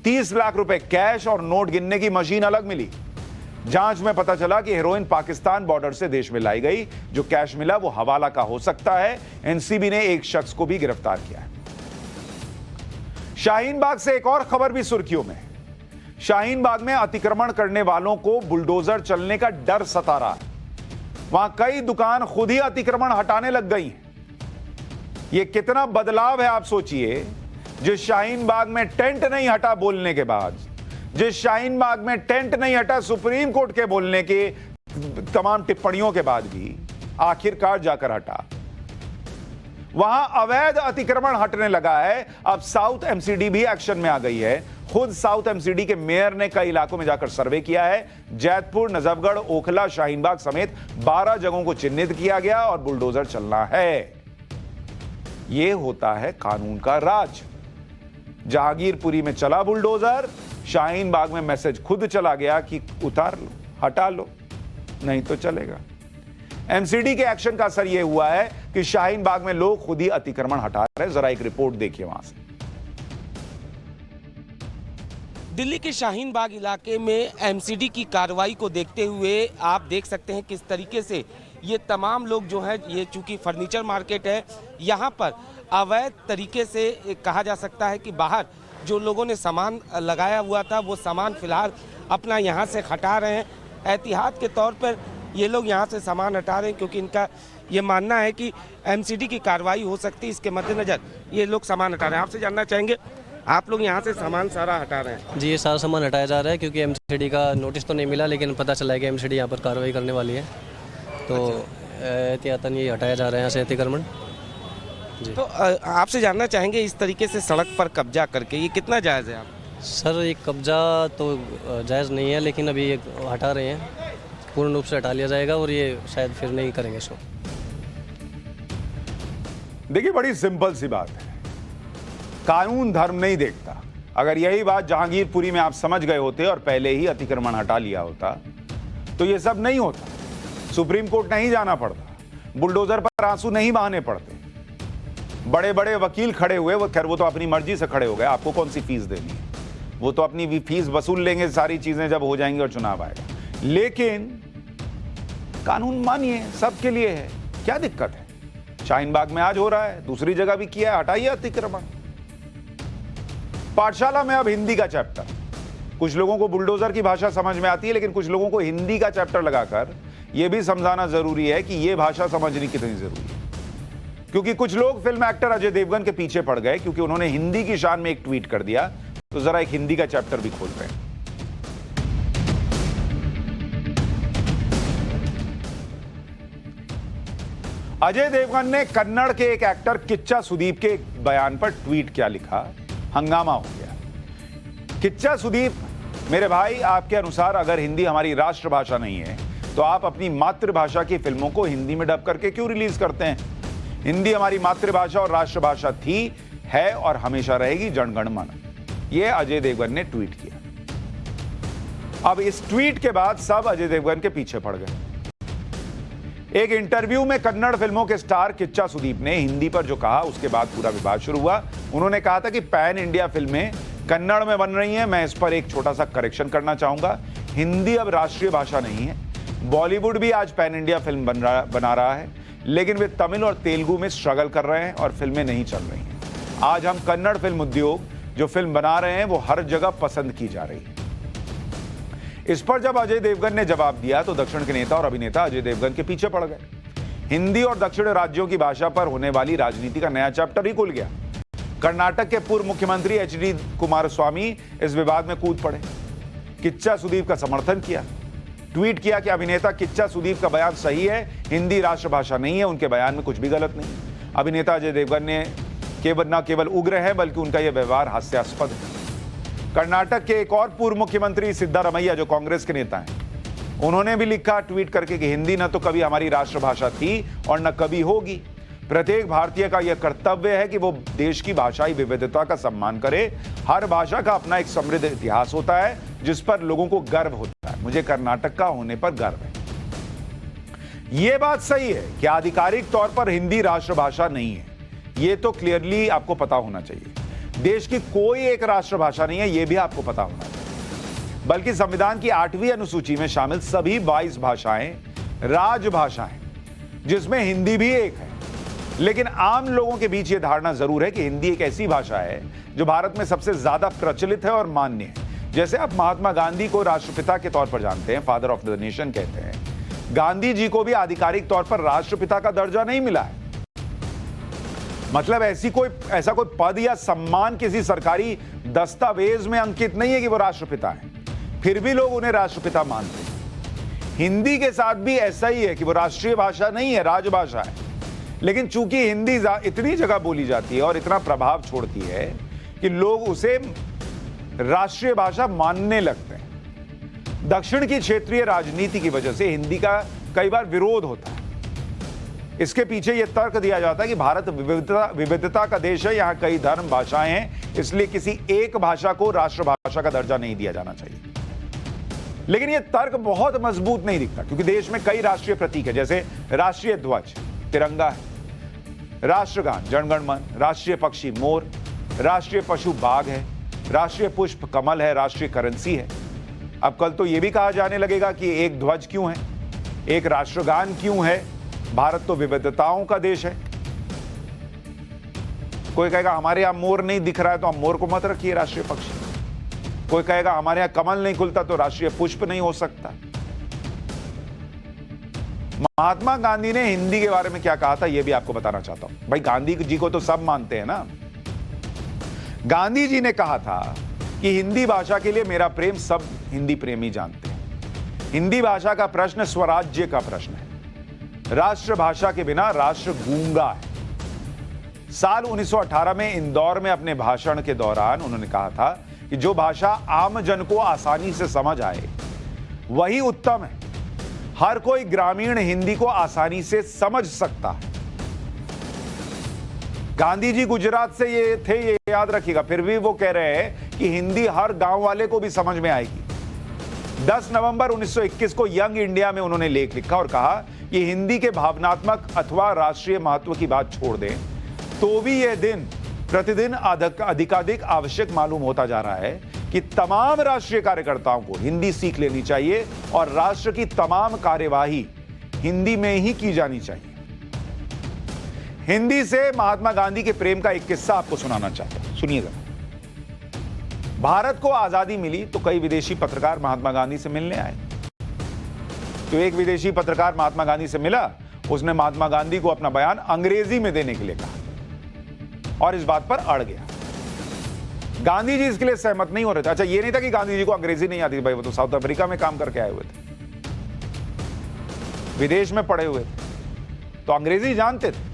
30 लाख रुपए कैश और नोट गिनने की मशीन अलग मिली। जांच में पता चला कि हेरोइन पाकिस्तान बॉर्डर से देश में लाई गई। जो कैश मिला वो हवाला का हो सकता है। एनसीबी ने एक शख्स को भी गिरफ्तार किया है। शाहीन बाग से एक और खबर भी सुर्खियों में। शाहीन बाग में अतिक्रमण करने वालों को बुलडोजर चलने का डर सता रहा है। वहां कई दुकान खुद ही अतिक्रमण हटाने लग गई हैं। यह कितना बदलाव है आप सोचिए। जिस शाहीन बाग में टेंट नहीं हटा बोलने के बाद, जिस शाहीन बाग में टेंट नहीं हटा सुप्रीम कोर्ट के बोलने के तमाम टिप्पणियों के बाद भी आखिरकार जाकर हटा, वहां अवैध अतिक्रमण हटने लगा है। अब साउथ एमसीडी भी एक्शन में आ गई है। खुद साउथ एमसीडी के मेयर ने कई इलाकों में जाकर सर्वे किया है। जैतपुर, नजफगढ़, ओखला, शाहीन बाग समेत 12 जगहों को चिन्हित किया गया और बुलडोजर चलना है। यह होता है कानून का राज। जहांगीरपुरी में चला बुलडोजर, शाहीन बाग में मैसेज खुद चला गया कि उतार लो, हटा लो, नहीं तो चलेगा। एमसीडी के एक्शन का असर यह हुआ है कि शाहीन बाग में लोग खुद ही अतिक्रमण हटा रहे। जरा एक रिपोर्ट देखिए वहां से। दिल्ली के शाहीन बाग इलाके में एमसीडी की कार्रवाई को देखते हुए आप देख सकते हैं किस तरीके से ये तमाम लोग जो है, ये चूंकि फर्नीचर मार्केट है, यहाँ पर अवैध तरीके से कहा जा सकता है कि बाहर जो लोगों ने सामान लगाया हुआ था वो सामान फिलहाल अपना यहाँ से हटा रहे हैं। एहतियात के तौर पर ये लोग यहाँ से सामान हटा रहे हैं क्योंकि इनका ये मानना है कि एमसीडी की कार्रवाई हो सकती है। इसके मद्देनजर ये लोग सामान हटा रहे हैं। आपसे जानना चाहेंगे, आप लोग यहाँ से सामान सारा हटा रहे हैं? जी, ये सारा सामान हटाया जा रहा है क्योंकि एमसीडी का नोटिस तो नहीं मिला, लेकिन पता चला है कि एमसीडी यहाँ पर कार्रवाई करने वाली है, तो एहतियातन ये हटाया जा रहा है यहाँ से अतिक्रमण। तो आपसे जानना चाहेंगे, इस तरीके से सड़क पर कब्जा करके ये कितना जायज़ है? आप सर, ये कब्जा तो जायज़ नहीं है, लेकिन अभी ये हटा रहे हैं, पूर्ण रूप से हटा लिया जाएगा और ये शायद फिर नहीं करेंगे इसको। देखिए, बड़ी सिंपल सी बात है, कानून धर्म नहीं देखता। अगर यही बात जहांगीरपुरी में आप समझ गए होते और पहले ही अतिक्रमण हटा लिया होता तो ये सब नहीं होता। सुप्रीम कोर्ट नहीं जाना पड़ता, बुलडोजर पर आंसू नहीं बहाने पड़ते। बड़े बड़े वकील खड़े हुए, वो खैर वो तो अपनी मर्जी से खड़े हो गए, आपको कौन सी फीस देनी है, वो तो अपनी फीस वसूल लेंगे सारी चीजें जब हो जाएंगी और चुनाव आएगा। लेकिन कानून मानिए, सबके लिए है, क्या दिक्कत है? शाहीन बाग में आज हो रहा है, दूसरी जगह भी किया है, हटाइए अतिक्रमण। पाठशाला में अब हिंदी का चैप्टर। कुछ लोगों को बुलडोजर की भाषा समझ में आती है, लेकिन कुछ लोगों को हिंदी का चैप्टर लगाकर यह भी समझाना जरूरी है कि यह भाषा समझनी कितनी जरूरी है। क्योंकि कुछ लोग फिल्म एक्टर अजय देवगन के पीछे पड़ गए क्योंकि उन्होंने हिंदी की शान में एक ट्वीट कर दिया। तो जरा एक हिंदी का चैप्टर भी खोल रहे हैं। अजय देवगन ने कन्नड़ के एक एक्टर किच्चा सुदीप के एक बयान पर ट्वीट क्या लिखा, हंगामा हो गया। किच्चा सुदीप, मेरे भाई, आपके अनुसार अगर हिंदी हमारी राष्ट्रभाषा नहीं है तो आप अपनी मातृभाषा की फिल्मों को हिंदी में डब करके क्यों रिलीज करते हैं? हिंदी हमारी मातृभाषा और राष्ट्रभाषा थी, है और हमेशा रहेगी, जनगण मन। यह अजय देवगन ने ट्वीट किया। अब इस ट्वीट के बाद सब अजय देवगन के पीछे पड़ गए। एक इंटरव्यू में कन्नड़ फिल्मों के स्टार किच्चा सुदीप ने हिंदी पर जो कहा, उसके बाद पूरा विवाद शुरू हुआ। उन्होंने कहा था कि पैन इंडिया फिल्में कन्नड़ में बन रही हैं। मैं इस पर एक छोटा सा करेक्शन करना चाहूंगा। हिंदी अब राष्ट्रीय भाषा नहीं है। बॉलीवुड भी आज पैन इंडिया फिल्म बना रहा है, लेकिन वे तमिल और तेलुगु में स्ट्रगल कर रहे हैं और फिल्में नहीं चल रही हैं। आज हम कन्नड़ फिल्म उद्योग जो फिल्म बना रहे हैं वो हर जगह पसंद की जा रही है। इस पर जब अजय देवगन ने जवाब दिया तो दक्षिण के नेता और अभिनेता अजय देवगन के पीछे पड़ गए। हिंदी और दक्षिण राज्यों की भाषा पर होने वाली राजनीति का नया चैप्टर ही खुल गया। कर्नाटक के पूर्व मुख्यमंत्री एचडी कुमारस्वामी इस विवाद में कूद पड़े, किच्चा सुदीप का समर्थन किया, ट्वीट किया कि अभिनेता किच्चा सुदीप का बयान सही है, हिंदी राष्ट्रभाषा नहीं है, उनके बयान में कुछ भी गलत नहीं। अभिनेता अजय देवगन ने न केवल उग्र है बल्कि उनका यह व्यवहार हास्यास्पद है। कर्नाटक के एक और पूर्व मुख्यमंत्री सिद्धारमैया जो कांग्रेस के नेता हैं, उन्होंने भी लिखा ट्वीट करके कि हिंदी न तो कभी हमारी राष्ट्रभाषा थी और न कभी होगी। प्रत्येक भारतीय का यह कर्तव्य है कि वो देश की भाषाई विविधता का सम्मान करे। हर भाषा का अपना एक समृद्ध इतिहास होता है जिस पर लोगों को गर्व होता है। मुझे कर्नाटक का होने पर गर्व है। यह बात सही है कि आधिकारिक तौर पर हिंदी राष्ट्रभाषा नहीं है, यह तो क्लियरली आपको पता होना चाहिए। देश की कोई एक राष्ट्रभाषा नहीं है, यह भी आपको पता होना चाहिए। बल्कि संविधान की 8वीं अनुसूची में शामिल सभी 22 भाषाएं राजभाषाएं, जिसमें हिंदी भी एक है। लेकिन आम लोगों के बीच यह धारणा जरूर है कि हिंदी एक ऐसी भाषा है जो भारत में सबसे ज्यादा प्रचलित है और मान्य है। जैसे आप महात्मा गांधी को राष्ट्रपिता के तौर पर जानते हैं, फादर ऑफ द नेशन कहते हैं, गांधी जी को भी आधिकारिक तौर पर राष्ट्रपिता का दर्जा नहीं मिला है। मतलब ऐसा कोई पद या सम्मान किसी सरकारी दस्तावेज में अंकित नहीं है कि वो राष्ट्रपिता हैं, फिर भी लोग उन्हें राष्ट्रपिता मानते हैं। हिंदी के साथ भी ऐसा ही है कि वो राष्ट्रीय भाषा नहीं है, राजभाषा है। लेकिन चूंकि हिंदी इतनी जगह बोली जाती है और इतना प्रभाव छोड़ती है कि लोग उसे राष्ट्रीय भाषा मानने लगते हैं। दक्षिण की क्षेत्रीय राजनीति की वजह से हिंदी का कई बार विरोध होता है। इसके पीछे यह तर्क दिया जाता है कि भारत विविधता का देश है, यहां कई धर्म भाषाएं हैं, इसलिए किसी एक भाषा को राष्ट्रभाषा का दर्जा नहीं दिया जाना चाहिए। लेकिन यह तर्क बहुत मजबूत नहीं दिखता, क्योंकि देश में कई राष्ट्रीय प्रतीक है, जैसे राष्ट्रीय ध्वज तिरंगा है, राष्ट्रगान जनगण मन, राष्ट्रीय पक्षी मोर, राष्ट्रीय पशु बाघ है, राष्ट्रीय पुष्प कमल है, राष्ट्रीय करेंसी है। अब कल तो यह भी कहा जाने लगेगा कि एक ध्वज क्यों है, एक राष्ट्रगान क्यों है, भारत तो विविधताओं का देश है। कोई कहेगा हमारे यहां मोर नहीं दिख रहा है तो हम मोर को मत रखिए राष्ट्रीय पक्षी। कोई कहेगा हमारे यहां कमल नहीं खुलता तो राष्ट्रीय पुष्प नहीं हो सकता। महात्मा गांधी ने हिंदी के बारे में क्या कहा था यह भी आपको बताना चाहता हूं। भाई गांधी जी को तो सब मानते हैं ना। गांधी जी ने कहा था कि हिंदी भाषा के लिए मेरा प्रेम सब हिंदी प्रेमी जानते हैं। हिंदी भाषा का प्रश्न स्वराज्य का प्रश्न है। राष्ट्रभाषा के बिना राष्ट्र गूंगा है। साल 1918 में इंदौर में अपने भाषण के दौरान उन्होंने कहा था कि जो भाषा आम जन को आसानी से समझ आए वही उत्तम है। हर कोई ग्रामीण हिंदी को आसानी से समझ सकता है। गांधी जी गुजरात से ये थे, ये याद रखिएगा, फिर भी वो कह रहे हैं कि हिंदी हर गांव वाले को भी समझ में आएगी। 10 नवंबर 1921 को यंग इंडिया में उन्होंने लेख लिखा और कहा कि हिंदी के भावनात्मक अथवा राष्ट्रीय महत्व की बात छोड़ दें तो भी यह दिन प्रतिदिन अधिकाधिक आवश्यक मालूम होता जा रहा है कि तमाम राष्ट्रीय कार्यकर्ताओं को हिंदी सीख लेनी चाहिए और राष्ट्र की तमाम कार्यवाही हिंदी में ही की जानी चाहिए। हिंदी से महात्मा गांधी के प्रेम का एक किस्सा आपको सुनाना चाहता हूं, सुनिएगा। भारत को आजादी मिली तो कई विदेशी पत्रकार महात्मा गांधी से मिलने आए। तो एक विदेशी पत्रकार महात्मा गांधी से मिला, उसने महात्मा गांधी को अपना बयान अंग्रेजी में देने के लिए कहा और इस बात पर अड़ गया। गांधी जी इसके लिए सहमत नहीं हो रहे थे। अच्छा, ये नहीं था कि गांधी जी को अंग्रेजी नहीं आती थी, भाई वो तो साउथ अफ्रीका में काम करके आए हुए थे, विदेश में पढ़े हुए थे, तो अंग्रेजी जानते थे,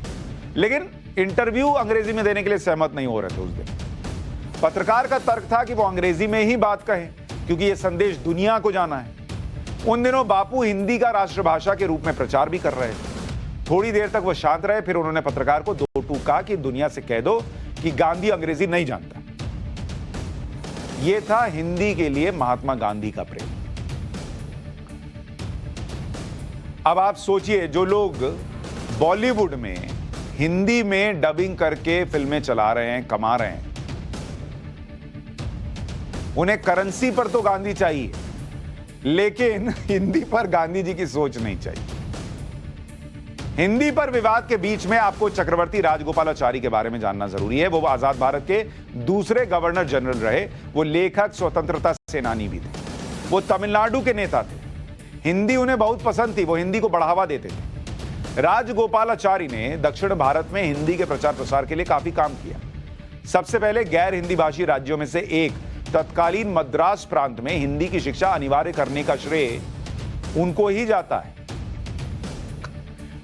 लेकिन इंटरव्यू अंग्रेजी में देने के लिए सहमत नहीं हो रहे थे उस दिन। पत्रकार का तर्क था कि वो अंग्रेजी में ही बात कहें क्योंकि यह संदेश दुनिया को जाना है। उन दिनों बापू हिंदी का राष्ट्रभाषा के रूप में प्रचार भी कर रहे थे। थोड़ी देर तक वो शांत रहे, फिर उन्होंने पत्रकार को 2 टूक कहा कि दुनिया से कह दो कि गांधी अंग्रेजी नहीं जानता। यह था हिंदी के लिए महात्मा गांधी का प्रेम। अब आप सोचिए, जो लोग बॉलीवुड में हिंदी में डबिंग करके फिल्में चला रहे हैं, कमा रहे हैं, उन्हें करेंसी पर तो गांधी चाहिए, लेकिन हिंदी पर गांधी जी की सोच नहीं चाहिए। हिंदी पर विवाद के बीच में आपको चक्रवर्ती राजगोपालाचारी के बारे में जानना जरूरी है। वो आजाद भारत के दूसरे गवर्नर जनरल रहे। वो लेखक, स्वतंत्रता सेनानी भी थे। वो तमिलनाडु के नेता थे। हिंदी उन्हें बहुत पसंद थी, वो हिंदी को बढ़ावा देते थे। राजगोपालाचारी ने दक्षिण भारत में हिंदी के प्रचार प्रसार के लिए काफी काम किया। सबसे पहले गैर हिंदी भाषी राज्यों में से एक तत्कालीन मद्रास प्रांत में हिंदी की शिक्षा अनिवार्य करने का श्रेय उनको ही जाता है।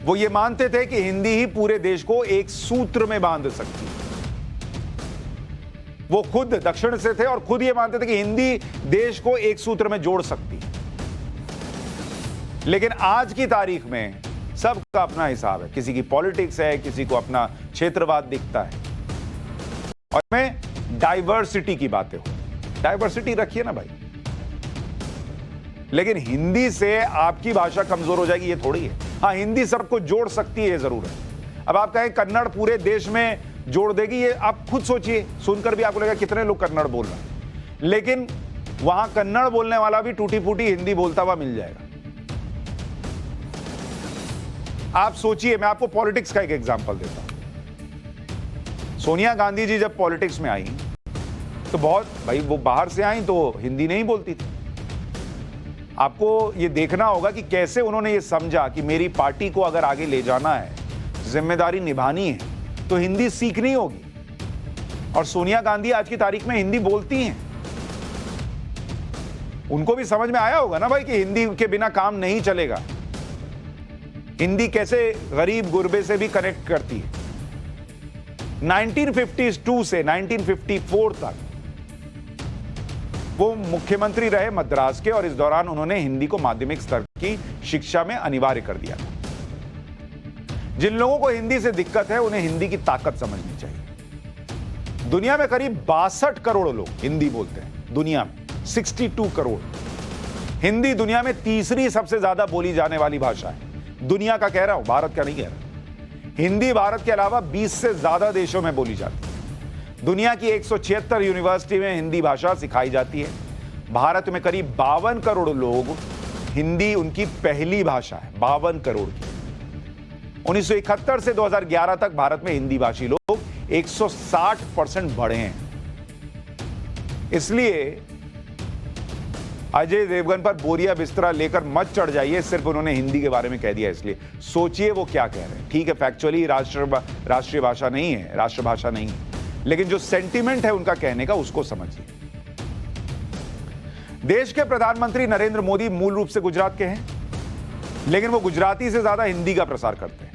वो ये मानते थे कि हिंदी ही पूरे देश को एक सूत्र में बांध सकती है। वो खुद दक्षिण से थे और खुद ये मानते थे कि हिंदी देश को एक सूत्र में जोड़ सकती है। लेकिन आज की तारीख में सबका अपना हिसाब है। किसी की पॉलिटिक्स है, किसी को अपना क्षेत्रवाद दिखता है, और में डाइवर्सिटी की बातें हो। डाइवर्सिटी रखिए ना भाई, लेकिन हिंदी से आपकी भाषा कमजोर हो जाएगी ये थोड़ी है। हाँ, हिंदी सबको जोड़ सकती है, जरूर है। अब आप कहें कन्नड़ पूरे देश में जोड़ देगी, ये आप खुद सोचिए, सुनकर भी आपको लगेगा कितने लोग कन्नड़ बोल रहे हैं, लेकिन वहां कन्नड़ बोलने वाला भी टूटी फूटी हिंदी बोलता हुआ मिल जाएगा। आप सोचिए, मैं आपको पॉलिटिक्स का एक एग्जांपल देता हूं। सोनिया गांधी जी जब पॉलिटिक्स में आई तो बहुत, भाई वो बाहर से आई तो हिंदी नहीं बोलती थी। आपको ये देखना होगा कि कैसे उन्होंने ये समझा कि मेरी पार्टी को अगर आगे ले जाना है, जिम्मेदारी निभानी है, तो हिंदी सीखनी होगी। और सोनिया गांधी आज की तारीख में हिंदी बोलती हैं। उनको भी समझ में आया होगा ना भाई कि हिंदी के बिना काम नहीं चलेगा। हिंदी कैसे गरीब गुरबे से भी कनेक्ट करती है। 1952 से 1954 तक वो मुख्यमंत्री रहे मद्रास के, और इस दौरान उन्होंने हिंदी को माध्यमिक स्तर की शिक्षा में अनिवार्य कर दिया था। जिन लोगों को हिंदी से दिक्कत है उन्हें हिंदी की ताकत समझनी चाहिए। दुनिया में करीब 62 करोड़ लोग हिंदी बोलते हैं। दुनिया में 62 करोड़। हिंदी दुनिया में तीसरी सबसे ज्यादा बोली जाने वाली भाषा है। दुनिया का कह रहा हूं, भारत का नहीं कह रहा। हिंदी भारत के अलावा 20 से ज्यादा देशों में बोली जाती है। दुनिया की 176 यूनिवर्सिटी में हिंदी भाषा सिखाई जाती है। भारत में करीब 52 करोड़ लोग हिंदी उनकी पहली भाषा है। 52 करोड़ की। 1971 से 2011 तक भारत में हिंदी भाषी लोग 160% बढ़े हैं। इसलिए अजय देवगन पर बोरिया बिस्तरा लेकर मत चढ़ जाइए, सिर्फ उन्होंने हिंदी के बारे में कह दिया इसलिए। सोचिए वो क्या कह रहे हैं। ठीक है, फैक्चुअली राष्ट्रीय भाषा नहीं है, राष्ट्रभाषा नहीं है, लेकिन जो सेंटीमेंट है उनका कहने का, उसको समझिए। देश के प्रधानमंत्री नरेंद्र मोदी मूल रूप से गुजरात के हैं, लेकिन वो गुजराती से ज्यादा हिंदी का प्रसार करते हैं।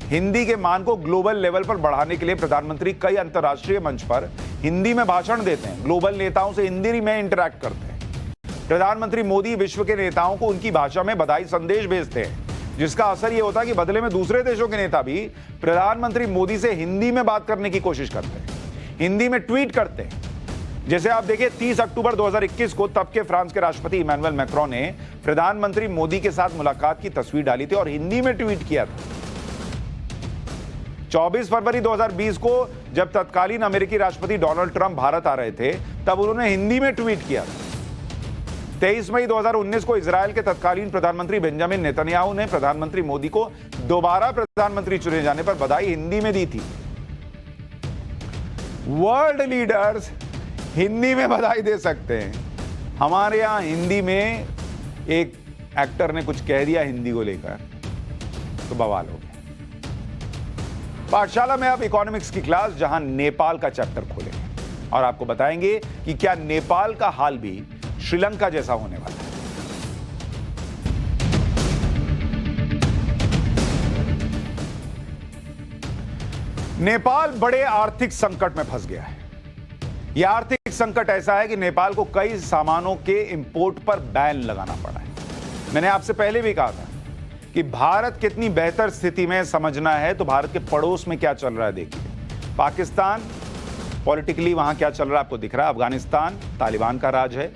हिंदी के मान को ग्लोबल लेवल पर बढ़ाने के लिए प्रधानमंत्री कई अंतर्राष्ट्रीय मंच पर हिंदी में भाषण देते हैं। ग्लोबल नेताओं से हिंदी में इंटरैक्ट करते हैं। प्रधानमंत्री मोदी विश्व के नेताओं को उनकी भाषा में बधाई संदेश भेजते हैं, जिसका असर यह होता है कि बदले में दूसरे देशों के नेता भी प्रधानमंत्री मोदी से हिंदी में बात करने की कोशिश करते हैं, हिंदी में ट्वीट करते हैं। जैसे आप देखिए, 30 अक्टूबर 2021 को तब के फ्रांस के राष्ट्रपति इमैनुअल मैक्रों ने प्रधानमंत्री मोदी के साथ मुलाकात की तस्वीर डाली थी और हिंदी में ट्वीट किया था। 24 फरवरी 2020 को जब तत्कालीन अमेरिकी राष्ट्रपति डोनाल्ड ट्रंप भारत आ रहे थे, तब उन्होंने हिंदी में ट्वीट किया था। 23 मई 2019 को इजराइल के तत्कालीन प्रधानमंत्री बेंजामिन नेतन्याहू ने प्रधानमंत्री मोदी को दोबारा प्रधानमंत्री चुने जाने पर बधाई हिंदी में दी थी। वर्ल्ड लीडर्स हिंदी में बधाई दे सकते हैं। हमारे यहां हिंदी में एक एक्टर ने कुछ कह दिया हिंदी को लेकर तो बवाल हो गया। पाठशाला में अब इकोनॉमिक्स की क्लास, जहां नेपाल का चैप्टर खोलेंगे और आपको बताएंगे कि क्या नेपाल का हाल भी श्रीलंका जैसा होने वाला है। नेपाल बड़े आर्थिक संकट में फंस गया है। यह आर्थिक संकट ऐसा है कि नेपाल को कई सामानों के इंपोर्ट पर बैन लगाना पड़ा है। मैंने आपसे पहले भी कहा था कि भारत कितनी बेहतर स्थिति में समझना है तो भारत के पड़ोस में क्या चल रहा है देखिए। पाकिस्तान पॉलिटिकली वहां क्या चल रहा है आपको दिख रहा है। अफगानिस्तान तालिबान का राज है।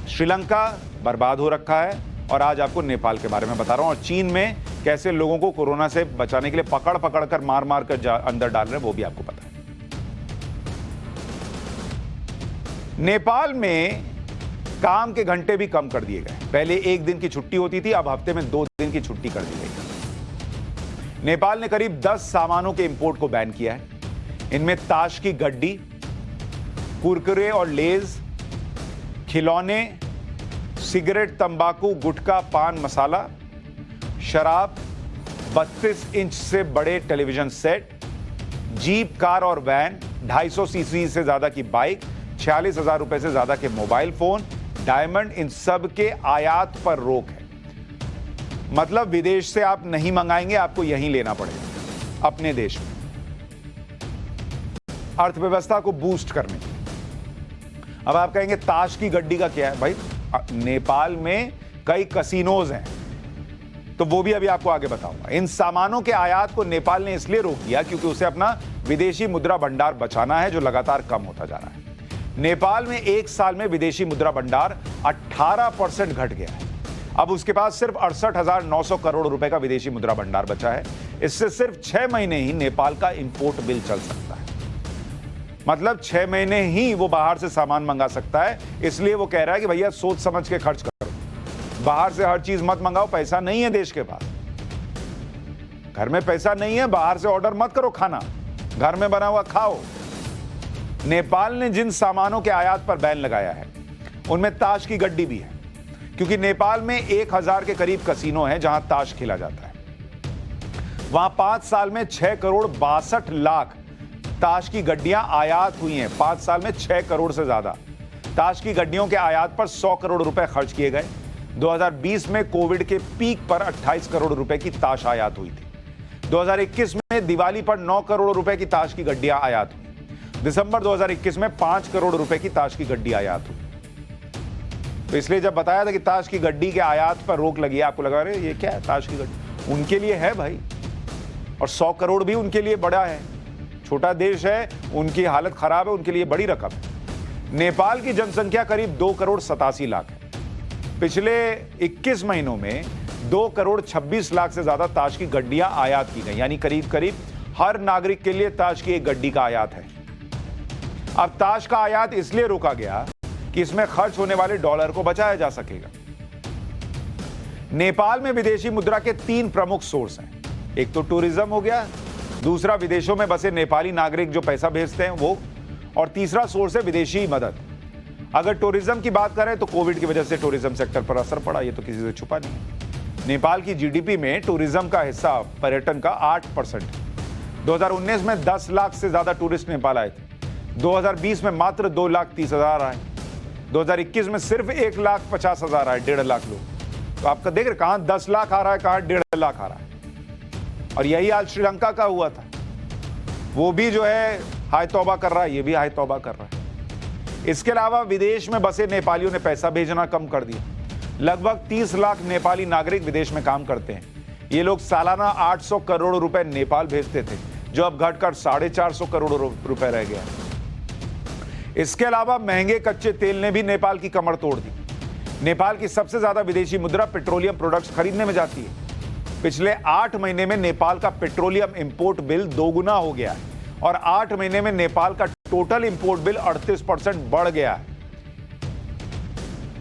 श्रीलंका बर्बाद हो रखा है। और आज आपको नेपाल के बारे में बता रहा हूं। और चीन में कैसे लोगों को कोरोना से बचाने के लिए पकड़ पकड़ कर मार मार कर अंदर डाल रहे हैं, वो भी आपको पता है। नेपाल में काम के घंटे भी कम कर दिए गए। पहले 1 दिन की छुट्टी होती थी, अब हफ्ते में 2 दिन की छुट्टी कर दी गई। नेपाल ने करीब 10 सामानों के इंपोर्ट को बैन किया है। इनमें ताश की गड्डी, कुरकुरे और लेज, खिलौने, सिगरेट, तंबाकू, गुटखा, पान मसाला, शराब, 32 इंच से बड़े टेलीविजन सेट, जीप, कार और वैन, 250 सीसी से ज्यादा की बाइक, 46,000 रुपए से ज्यादा के मोबाइल फोन, डायमंड, इन सब के आयात पर रोक है। मतलब विदेश से आप नहीं मंगाएंगे, आपको यहीं लेना पड़ेगा अपने देश में, अर्थव्यवस्था को बूस्ट करने के लिए। अब आप कहेंगे ताश की गड्डी का क्या है? भाई नेपाल में कई कसिनोज हैं, तो वो भी अभी आपको आगे बताऊंगा। इन सामानों के आयात को नेपाल ने इसलिए रोक दिया क्योंकि उसे अपना विदेशी मुद्रा भंडार बचाना है, जो लगातार कम होता जा रहा है। नेपाल में 1 साल में विदेशी मुद्रा भंडार 18% घट गया है। अब उसके पास सिर्फ 68,900 करोड़ रुपए का विदेशी मुद्रा भंडार बचा है। इससे सिर्फ 6 महीने ही नेपाल का इंपोर्ट बिल चल सकता है। मतलब 6 महीने ही वो बाहर से सामान मंगा सकता है। इसलिए वो कह रहा है कि भैया सोच समझ के खर्च करो, बाहर से हर चीज मत मंगाओ, पैसा नहीं है देश के पास, घर में पैसा नहीं है, बाहर से ऑर्डर मत करो खाना, घर में बना हुआ खाओ। नेपाल ने जिन सामानों के आयात पर बैन लगाया है उनमें ताश की गड्डी भी है, क्योंकि नेपाल में 1000 के करीब कसीनो हैं जहां ताश खेला जाता है। वहां 5 साल में 6 करोड़ 62 लाख ताश की गड्डियां आयात हुई हैं। 5 साल में 6 करोड़ से ज्यादा ताश की गड्डियों के आयात पर 100 करोड़ रुपए खर्च किए गए। 2020 में कोविड के पीक पर 28 करोड़ रुपए की ताश आयात हुई थी। 2021 में दिवाली पर 9 करोड़ रुपए की ताश की गड्डियां आयात हुई। दिसंबर 2021 में 5 करोड़ रुपए की ताश की गड्डी आयात हुई। तो इसलिए जब बताया था कि ताश की गड्डी के आयात पर रोक लगी, आपको लगा रहे ये क्या है ताश की गड्डी, उनके लिए है भाई, और 100 करोड़ भी उनके लिए बड़ा है। छोटा देश है, उनकी हालत खराब है, उनके लिए बड़ी रकम है। नेपाल की जनसंख्या करीब 2 करोड़ 87 लाख है। पिछले 21 महीनों में 2 करोड़ 26 लाख से ज्यादा ताश की गड्डियां आयात की गई, यानी करीब करीब हर नागरिक के लिए ताश की एक गड्डी का आयात है। अब ताश का आयात इसलिए रोका गया कि इसमें खर्च होने वाले डॉलर को बचाया जा सकेगा। नेपाल में विदेशी मुद्रा के 3 प्रमुख सोर्स हैं। एक तो टूरिज्म हो गया, दूसरा विदेशों में बसे नेपाली नागरिक जो पैसा भेजते हैं वो, और तीसरा सोर्स है विदेशी मदद। अगर टूरिज्म की बात करें तो कोविड की वजह से टूरिज्म सेक्टर पर असर पड़ा, ये तो किसी से छुपा नहीं है। नेपाल की जीडीपी में टूरिज्म का हिस्सा पर्यटन का 8% है। 2019 में 10 लाख से ज्यादा टूरिस्ट नेपाल आए थे। 2020 में मात्र 2,30,000 आए। 2021 में सिर्फ 1,50,000 आए, 1.5 लाख लोग। तो आपका देख रहे कहां 10 लाख आ रहा है, कहां 1.5 लाख आ रहा है। और यही हाल श्रीलंका का हुआ था, वो भी जो है हाय तौबा कर रहा है, ये भी हाय तौबा कर रहा है। इसके अलावा विदेश में बसे नेपालियों ने पैसा भेजना कम कर दिया। लगभग 30 लाख नेपाली नागरिक विदेश में काम करते हैं। ये लोग सालाना 800 करोड़ रुपए नेपाल भेजते थे, जो अब घटकर 450 करोड़ रुपए रह गया। इसके अलावा महंगे कच्चे तेल ने भी नेपाल की कमर तोड़ दी। नेपाल की सबसे ज्यादा विदेशी मुद्रा पेट्रोलियम प्रोडक्ट्स खरीदने में जाती है। पिछले 8 महीने में नेपाल का पेट्रोलियम इंपोर्ट बिल 2 गुना हो गया है, और 8 महीने में नेपाल का टोटल इंपोर्ट बिल 38% बढ़ गया है।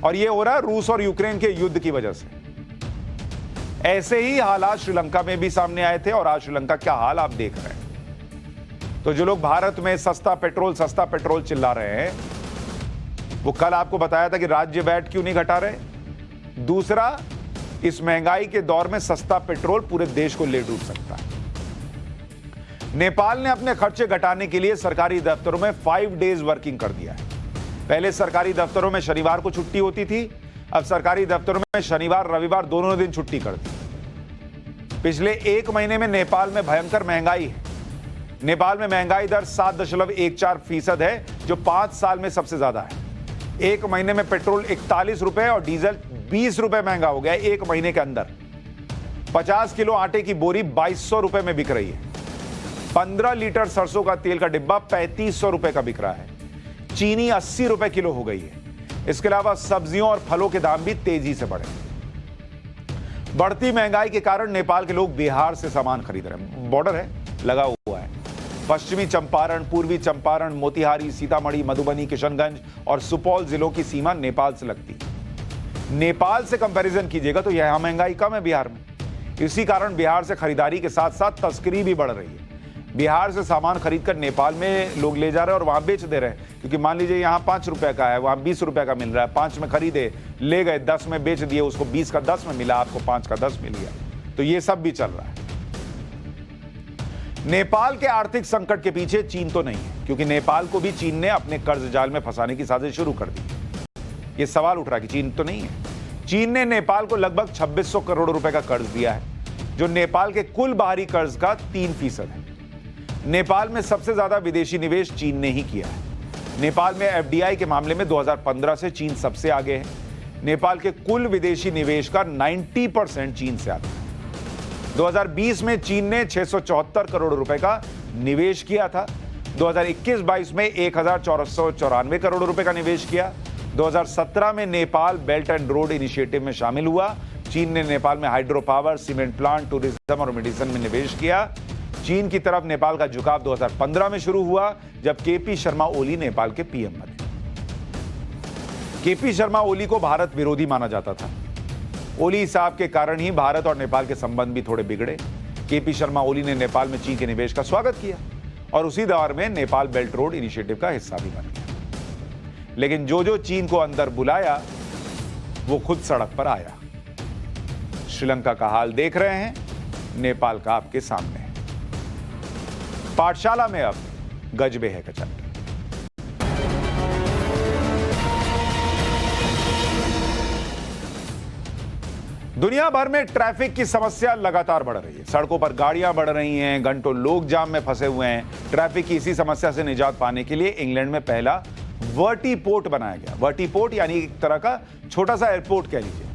और यह हो रहा है रूस और यूक्रेन के युद्ध की वजह से। ऐसे ही हालात श्रीलंका में भी सामने आए थे, और आज श्रीलंका क्या हाल आप देख रहे हैं। तो जो लोग भारत में सस्ता पेट्रोल चिल्ला रहे हैं, वो कल आपको बताया था कि राज्य वैट क्यों नहीं घटा रहे। दूसरा, इस महंगाई के दौर में सस्ता पेट्रोल पूरे देश को ले डूब सकता है। नेपाल ने अपने खर्चे घटाने के लिए सरकारी दफ्तरों में 5 डेज वर्किंग कर दिया है। पहले सरकारी दफ्तरों में शनिवार को छुट्टी होती थी, अब सरकारी दफ्तरों में शनिवार रविवार दोनों दिन छुट्टी कर दी। पिछले 1 महीने में नेपाल में भयंकर महंगाई है। नेपाल में महंगाई दर 7.14% है, जो 5 साल में सबसे ज्यादा है। 1 महीने में पेट्रोल 41 रुपए और डीजल 20 रुपए महंगा हो गया है 1 महीने के अंदर। 50 किलो आटे की बोरी 2200 रुपए में बिक रही है। 15 लीटर सरसों का तेल का डिब्बा 3500 रुपए का बिक रहा है। चीनी 80 रुपए किलो हो गई है। इसके अलावा सब्जियों और फलों के दाम भी तेजी से बढ़े। बढ़ती महंगाई के कारण नेपाल के लोग बिहार से सामान खरीद रहे हैं। बॉर्डर है, लगा हुआ है। पश्चिमी चंपारण, पूर्वी चंपारण, मोतिहारी, सीतामढ़ी, मधुबनी, किशनगंज और सुपौल जिलों की सीमा नेपाल से लगती है। नेपाल से कंपैरिजन कीजिएगा तो यहां महंगाई कम है बिहार में। इसी कारण बिहार से खरीदारी के साथ साथ तस्करी भी बढ़ रही है। बिहार से सामान खरीदकर नेपाल में लोग ले जा रहे हैं और वहां बेच दे रहे हैं, क्योंकि मान लीजिए यहाँ 5 रुपए का है, वहां 20 रुपए का मिल रहा है। 5 में खरीदे, ले गए, 10 में बेच दिए, उसको 20 का 10 में मिला, आपको 5 का 10 मिल गया। तो ये सब भी चल रहा है। नेपाल के आर्थिक संकट के पीछे चीन तो नहीं है, क्योंकि नेपाल को भी चीन ने अपने कर्ज जाल में फंसाने की साजिश शुरू कर दी। ये सवाल उठ रहा है कि चीन तो नहीं है। चीन ने नेपाल को लगभग 2600 करोड़ रुपए का कर्ज दिया है, जो नेपाल के कुल बाहरी कर्ज का 3% है। नेपाल में सबसे ज्यादा विदेशी निवेश चीन ने ही किया है। नेपाल में एफडीआई के मामले में 2015 से चीन सबसे आगे है। नेपाल के कुल विदेशी निवेश का 90% चीन से आता है। 2020 में चीन ने 674 करोड़ रुपए का निवेश किया था। 2021-22 में 1494 करोड़ रुपए का निवेश किया। 2017 में Nepal belt and road initiative में शामिल हुआ। चीन ने नेपाल में hydro power, cement plant, tourism और मेडिसिन में निवेश किया। चीन की तरफ नेपाल का झुकाव 2015 में शुरू हुआ जब केपी शर्मा ओली नेपाल के पीएम बने। केपी शर्मा ओली को भारत विरोधी माना जाता था। ओली साहब के कारण ही भारत और नेपाल के संबंध भी थोड़े बिगड़े। केपी शर्मा ओली ने नेपाल में चीन के निवेश का स्वागत किया और उसी दौर में नेपाल बेल्ट रोड इनिशिएटिव का हिस्सा भी बन गया। लेकिन जो चीन को अंदर बुलाया वो खुद सड़क पर आया। श्रीलंका का हाल देख रहे हैं, नेपाल का आपके सामने है। पाठशाला में अब गजबे है कचहरी। दुनिया भर में ट्रैफिक की समस्या लगातार बढ़ रही है। सड़कों पर गाड़ियां बढ़ रही हैं, घंटों लोग जाम में फंसे हुए हैं। ट्रैफिक की इसी समस्या से निजात पाने के लिए इंग्लैंड में पहला वर्टीपोर्ट बनाया गया। वर्टीपोर्ट यानी एक तरह का छोटा सा एयरपोर्ट कह लीजिए,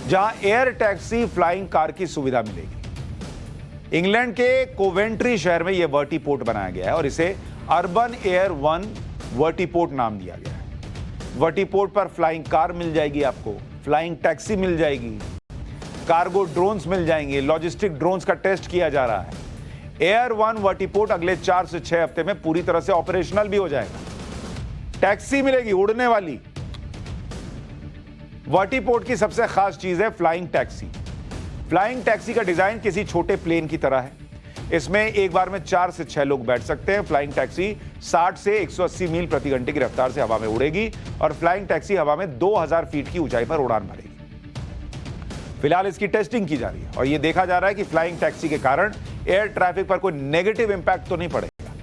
जहां एयर टैक्सी फ्लाइंग कार की सुविधा मिलेगी। इंग्लैंड के कोवेंट्री शहर में यह वर्टीपोर्ट बनाया गया है और इसे अर्बन एयर 1 वर्टीपोर्ट नाम दिया गया है। वर्टीपोर्ट पर फ्लाइंग कार मिल जाएगी, आपको फ्लाइंग टैक्सी मिल जाएगी, कार्गो ड्रोन्स मिल जाएंगे। लॉजिस्टिक ड्रोन्स का टेस्ट किया जा रहा है। एयर 1 वर्टीपोर्ट अगले 4 से 6 हफ्ते में पूरी तरह से ऑपरेशनल भी हो जाएगा। टैक्सी मिलेगी, उड़ने वाली। वर्टीपोर्ट की सबसे खास चीज है फ्लाइंग टैक्सी। फ्लाइंग टैक्सी का डिजाइन किसी छोटे प्लेन की तरह है। इसमें एक बार में 4 से 6 लोग बैठ सकते हैं। फ्लाइंग टैक्सी 60 से 180 मील प्रति घंटे की रफ्तार से हवा में उड़ेगी और फ्लाइंग टैक्सी हवा में 2000 फीट की ऊंचाई पर उड़ान भरेगी। फिलहाल इसकी टेस्टिंग की जा रही है और यह देखा जा रहा है कि फ्लाइंग टैक्सी के कारण एयर ट्रैफिक पर कोई नेगेटिव इंपैक्ट तो नहीं पड़ेगा।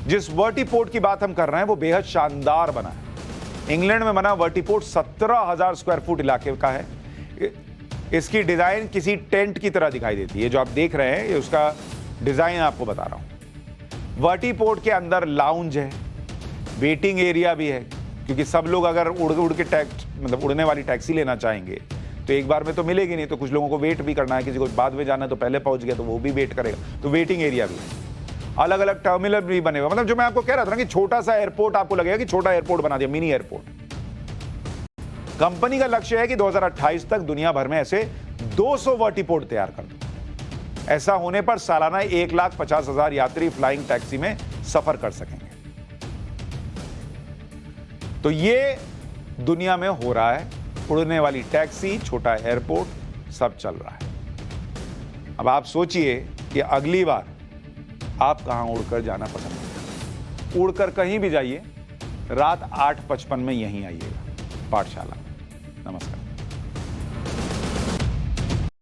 जिस वर्टीपोर्ट की बात हम कर रहे हैं वो बेहद शानदार बना है। इंग्लैंड में बना वर्टीपोर्ट 17,000 स्क्वायर फुट इलाके का है। इसकी डिजाइन किसी टेंट की तरह दिखाई देती है। जो आप देख रहे हैं ये उसका डिजाइन आपको बता रहा हूं। वर्टीपोर्ट के अंदर लाउंज है, वेटिंग एरिया भी है, क्योंकि सब लोग अगर उड़ के उड़ने वाली टैक्सी लेना चाहेंगे तो एक बार में तो मिलेगी नहीं, तो कुछ लोगों को वेट भी करना है। किसी को बाद में जाना है तो पहले पहुंच गया तो वो भी वेट करेगा, तो वेटिंग एरिया भी है। अलग अलग टर्मिनल भी बने हुए। मतलब जो मैं आपको कह रहा था ना कि छोटा सा एयरपोर्ट आपको लगेगा कि छोटा एयरपोर्ट बना दिया, मिनी एयरपोर्ट। कंपनी का लक्ष्य है कि 2028 तक दुनिया भर में ऐसे 200 वर्टीपोर्ट तैयार कर दो। ऐसा होने पर सालाना 1,50,000 यात्री फ्लाइंग टैक्सी में सफर कर सकेंगे। तो ये दुनिया में हो रहा है। उड़ने वाली टैक्सी, छोटा एयरपोर्ट, सब चल रहा है। अब आप सोचिए कि अगली बार आप कहां उड़कर जाना पसंद करेंगे। उड़कर कहीं भी जाइए, रात 8:55 में यहीं आइएगा पाठशाला। नमस्कार।